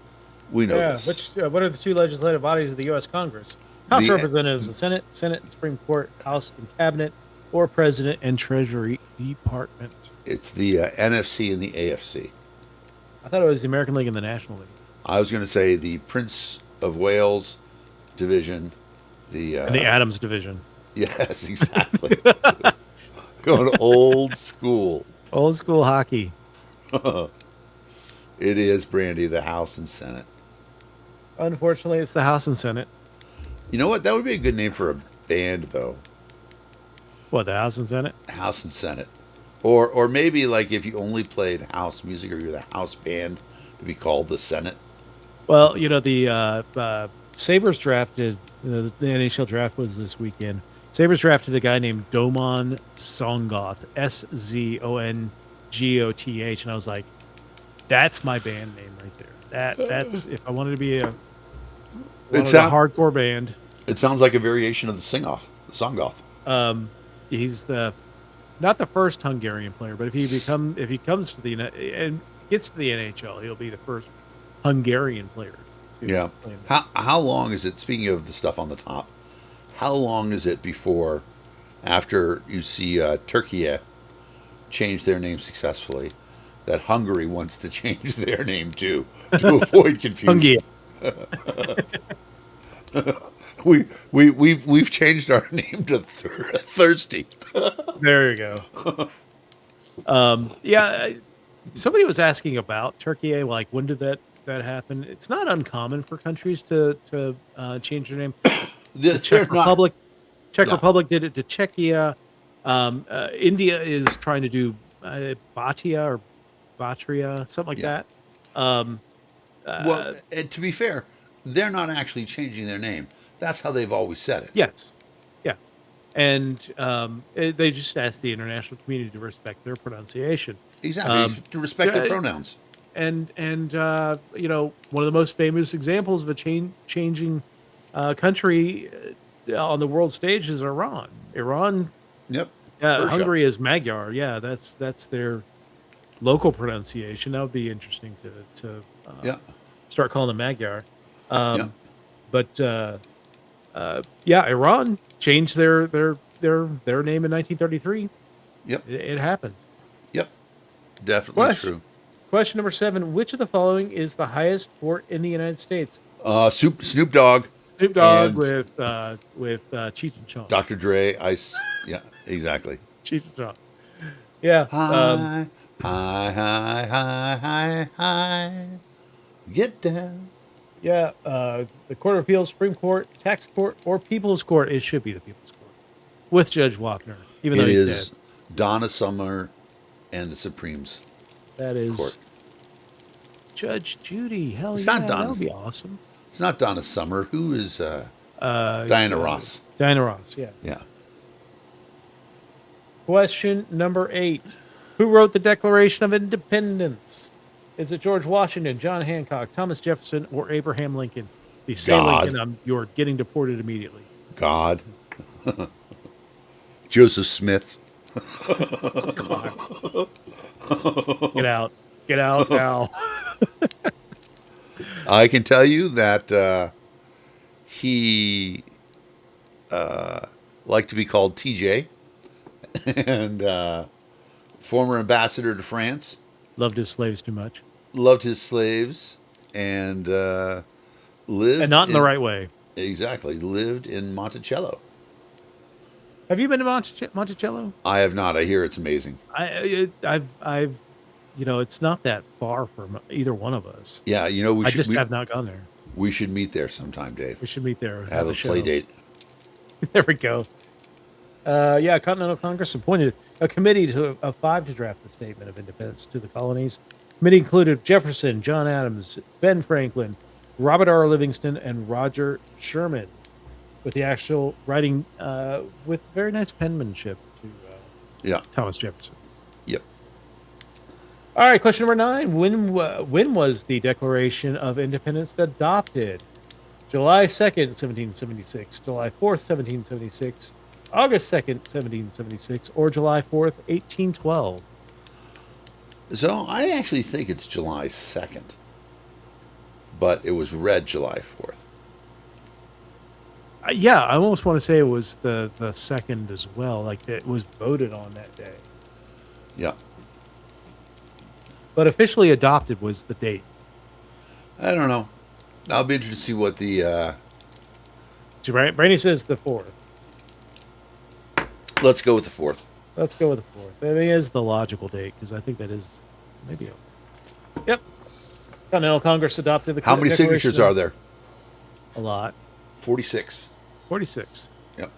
We know this. What are the two legislative bodies of the U.S. Congress? House Representatives, the Senate, Supreme Court, House and Cabinet, or President and Treasury Department. It's the NFC and the AFC. I thought it was the American League and the National League. I was going to say the Prince of Wales division, and the Adams division. Yes, exactly. Going old school. Old school hockey. It is, Brandy, the House and Senate. Unfortunately, it's the House and Senate. You know what? That would be a good name for a band, though. What, the House and Senate? House and Senate. Or maybe like if you only played house music or you're the house band, to be called the Senate. Well, you know, the Sabres drafted, the NHL draft was this weekend. Sabres drafted a guy named Domon Songoth, Szongoth, and I was like, that's my band name right there. That's if I wanted to be a hardcore band. It sounds like a variation of the Songoth. He's not the first Hungarian player, but if he comes to and gets to the NHL, he'll be the first Hungarian player. Yeah. How long is it? Speaking of the stuff on the top, how long is it before, after you see Turkey change their name successfully, that Hungary wants to change their name too to avoid confusion? We've changed our name to Thirsty. There you go. Somebody was asking about Turkey. Like, when did that happen? It's not uncommon for countries to change their name. The Czech Republic did it to Czechia. India is trying to do Bhatia or Bhatria, something like that. Well, to be fair, they're not actually changing their name. That's how they've always said it. Yes. Yeah. And they just asked the international community to respect their pronunciation. Exactly. To respect their pronouns. And you know, one of the most famous examples of a changing country on the world stage is Iran. Yep. Hungary is Magyar. Yeah, that's their local pronunciation. That would be interesting to start calling them Magyar. But Iran changed their name in 1933. Yep. It happens. Yep. Definitely true. Question number 7: which of the following is the highest fort in the United States? Snoop Dogg. Snoop Dogg with Cheech and Chong. Dr. Dre. Yeah, exactly. Cheech and Chong. Yeah. Hi. Get down. Yeah. The Court of Appeals, Supreme Court, Tax Court, or People's Court. It should be the People's Court with Judge Wapner, even though he's dead. Donna Summer and the Supremes. That is Court. Judge Judy. Hell it's yeah, not Donna. That would be awesome. It's not Donna Summer. Who is Diana Ross? Diana Ross, yeah. Yeah. Question number 8. Who wrote the Declaration of Independence? Is it George Washington, John Hancock, Thomas Jefferson, or Abraham Lincoln? If you say Lincoln, you're getting deported immediately. God. Joseph Smith. God. Get out now. I can tell you that he liked to be called TJ, and former ambassador to France. Loved his slaves too much. Loved his slaves, and lived... And not in the right way. Exactly. Lived in Monticello. Have you been to Monticello? I have not. I hear it's amazing. I've it's not that far from either one of us. Yeah, we should... have not gone there. We should meet there sometime, Dave. We should meet there. Have a play date. There we go. Continental Congress appointed a committee of 5 to draft the Statement of Independence to the colonies. The committee included Jefferson, John Adams, Ben Franklin, Robert R. Livingston and Roger Sherman, with the actual writing with very nice penmanship to Yeah. Thomas Jefferson. Yep. All right, question number 9. When was the Declaration of Independence adopted? July 2nd, 1776, July 4th, 1776, August 2nd, 1776, or July 4th, 1812? So I actually think it's July 2nd, but it was read July 4th. Yeah, I almost want to say it was the 2nd as well. Like it was voted on that day. Yeah. But officially adopted was the date. I don't know. I'll be interested to see what the... Brandy says the 4th. Let's go with the 4th. Let's go with the 4th. That is the logical date because I think that is maybe. Yep. Continental Congress adopted the. How many signatures are there? A lot. 46. 46. Yep.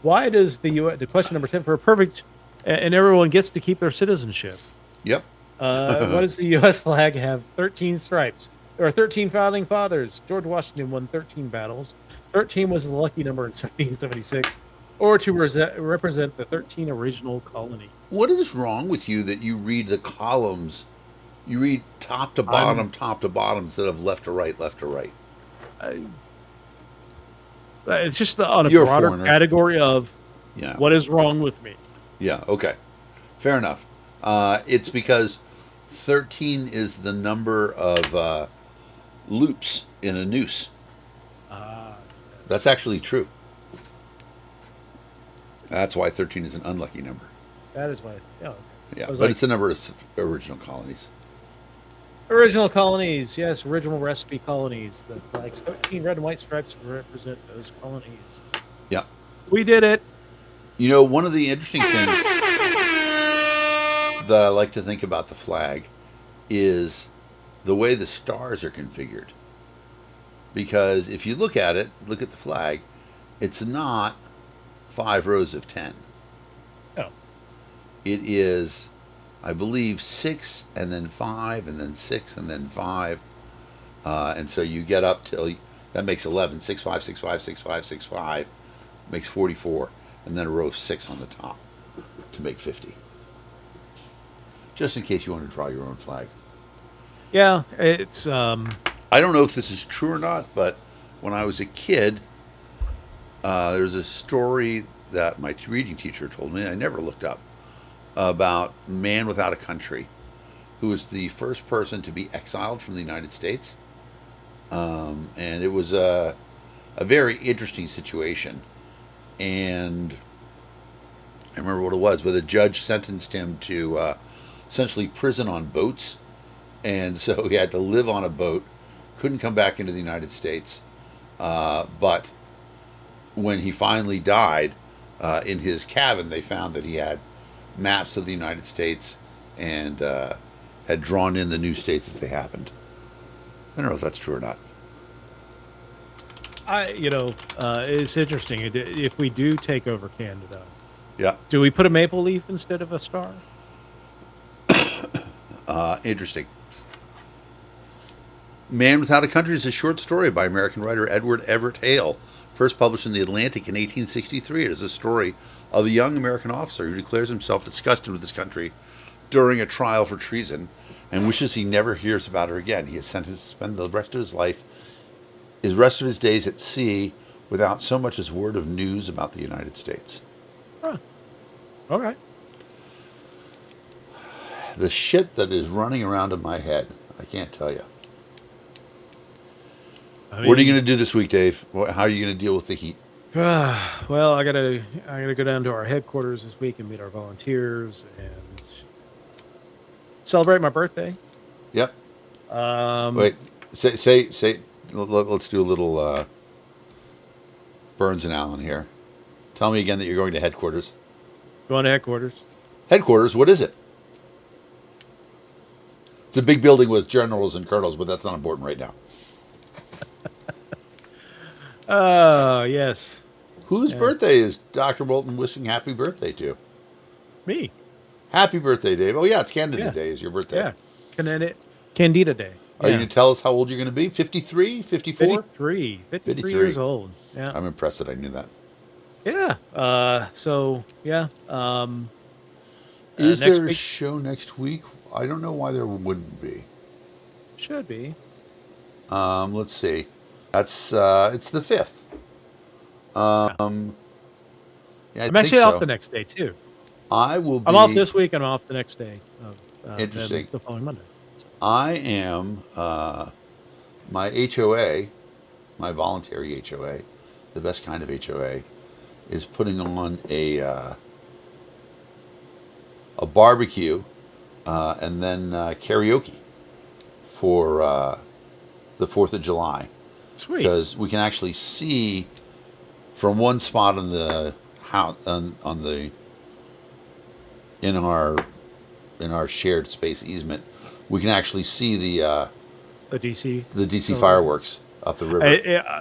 Why does the U.S. The question number 10 for a perfect, and everyone gets to keep their citizenship. Yep. Why does the U.S. flag have 13 stripes? There are 13 founding fathers. George Washington won 13 battles. 13 was the lucky number in 1776, or to represent the 13 original colonies. What is wrong with you that you read the columns? You read top to bottom, instead of left to right, left to right. It's just on a You're broader a category of what is wrong with me. Yeah, okay. Fair enough. It's because 13 is the number of loops in a noose. That's actually true. That's why 13 is an unlucky number. That is why. Yeah, but it's the number of original colonies. Original colonies, yes, original recipe colonies. The flag's 13 red and white stripes represent those colonies. Yeah. We did it. You know, one of the interesting things that I like to think about the flag is the way the stars are configured. Because if you look at it, look at the flag, it's not 5 rows of 10. No. It is, I believe, 6 and then 5 and then 6 and then 5. And so you get up till, that makes 11. 6, 5, 6, 5, 6, 5, 6, 5 makes 44. And then a row of 6 on the top to make 50. Just in case you want to draw your own flag. Yeah, it's... I don't know if this is true or not, but when I was a kid, there's a story that my reading teacher told me, I never looked up, about a man without a country who was the first person to be exiled from the United States. And it was a very interesting situation. And I remember what it was, where the judge sentenced him to essentially prison on boats. And so he had to live on a boat, couldn't come back into the United States. But when he finally died, in his cabin, they found that he had maps of the United States and had drawn in the new states as they happened. I don't know if that's true or not. It's interesting. If we do take over Canada, Yeah. do we put a maple leaf instead of a star? Interesting. Man Without a Country is a short story by American writer Edward Everett Hale. First published in The Atlantic in 1863, it is a story of a young American officer who declares himself disgusted with his country during a trial for treason and wishes he never hears about her again. He is sentenced to spend the rest of his life, the rest of his days at sea, without so much as word of news about the United States. Huh. Okay. The shit that is running around in my head, I can't tell you. What are you going to do this week, Dave? How are you going to deal with the heat? Well, I gotta go down to our headquarters this week and meet our volunteers and celebrate my birthday. Yep. Wait, say. Let's do a little Burns and Allen here. Tell me again that you're going to headquarters. Going to headquarters. Headquarters. What is it? It's a big building with generals and colonels, but that's not important right now. Oh, yes. Whose birthday is Dr. Bolton wishing happy birthday to? Me. Happy birthday, Dave. Oh, yeah, it's Candida Day is your birthday. Yeah. Candida Day. Are you going to tell us how old you're going to be? 53? 54? 53 years old. Yeah. I'm impressed that I knew that. Yeah. So, yeah. Is there a show next week? I don't know why there wouldn't be. Should be. Let's see. That's it's the 5th. Yeah, I'm actually off the next day too. I will be. I'm off this week and I'm off the next day. Interesting. The following Monday. I am my HOA, my voluntary HOA, the best kind of HOA, is putting on a barbecue and then karaoke for the 4th of July. Sweet. Because we can actually see from one spot on the house in our shared space easement, we can actually see the DC fireworks up the river.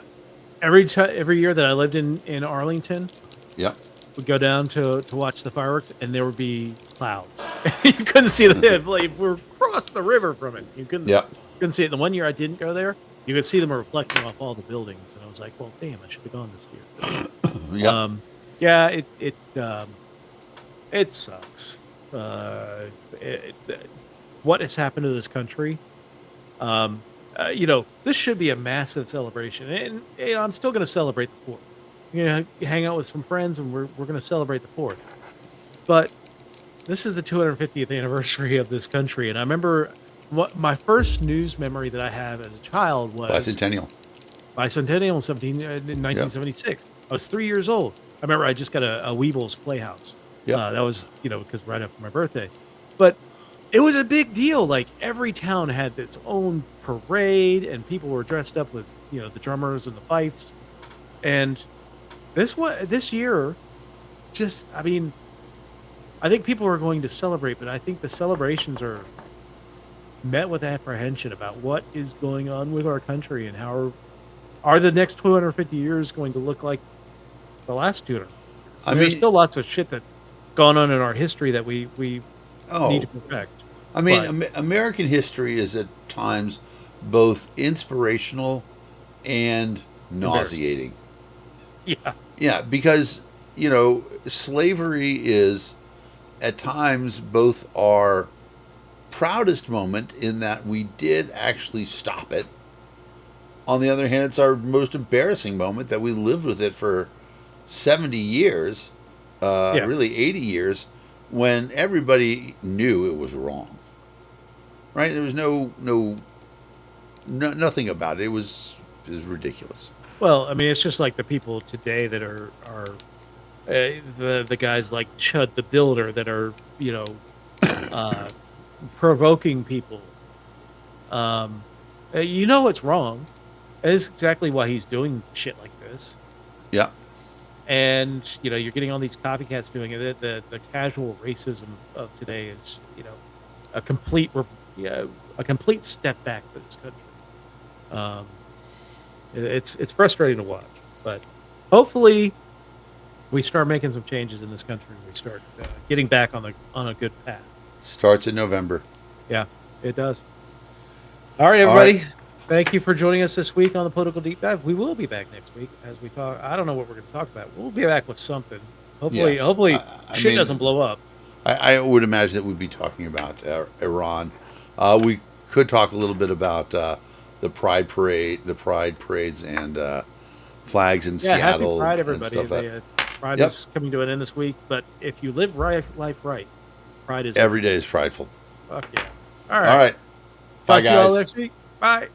Every year that I lived in Arlington, yep, we'd go down to watch the fireworks, and there would be clouds. You couldn't see them. Like, we're across the river from it. You couldn't see it. The one year I didn't go there, you could see them reflecting off all the buildings, and I was like, "Well, damn, I should have gone this year." Yeah, it sucks. What has happened to this country? This should be a massive celebration, and I'm still going to celebrate the 4th. Hang out with some friends, and we're going to celebrate the 4th. But this is the 250th anniversary of this country, and I remember my first news memory that I have as a child was Bicentennial in 1976. I was 3 years old. I remember I just got a Weebles Playhouse. Yeah, that was because right after my birthday, but it was a big deal. Like, every town had its own parade, and people were dressed up with the drummers and the fifes. And this year, I think people are going to celebrate, but I think the celebrations are met with apprehension about what is going on with our country and how are the next 250 years going to look like the last 200. There's still lots of shit that's gone on in our history that we need to perfect. American history is at times both inspirational and nauseating. Yeah, because slavery is at times both our proudest moment in that we did actually stop it. On the other hand, it's our most embarrassing moment that we lived with it for 70 years, really 80 years, when everybody knew it was wrong. Right? There was nothing about it. It was ridiculous. Well, it's just like the people today that are the guys like Chud the Builder that are provoking people. What's wrong. That is exactly why he's doing shit like this. Yeah. And you're getting all these copycats doing it. The casual racism of today is a complete step back for this country. It's frustrating to watch, but hopefully we start making some changes in this country. We start getting back on a good path. Starts in November. Yeah, it does. All right, everybody. All right. Thank you for joining us this week on the Political Deep Dive. We will be back next week as we talk. I don't know what we're going to talk about. We'll be back with something. Hopefully, shit doesn't blow up. I would imagine that we'd be talking about Iran. We could talk a little bit about the Pride parades, and flags in Seattle. Happy Pride, everybody. Pride is coming to an end this week. But if you live life right, Pride is every day is prideful. Fuck yeah! All right. Bye, guys. Talk to you all next week. Bye.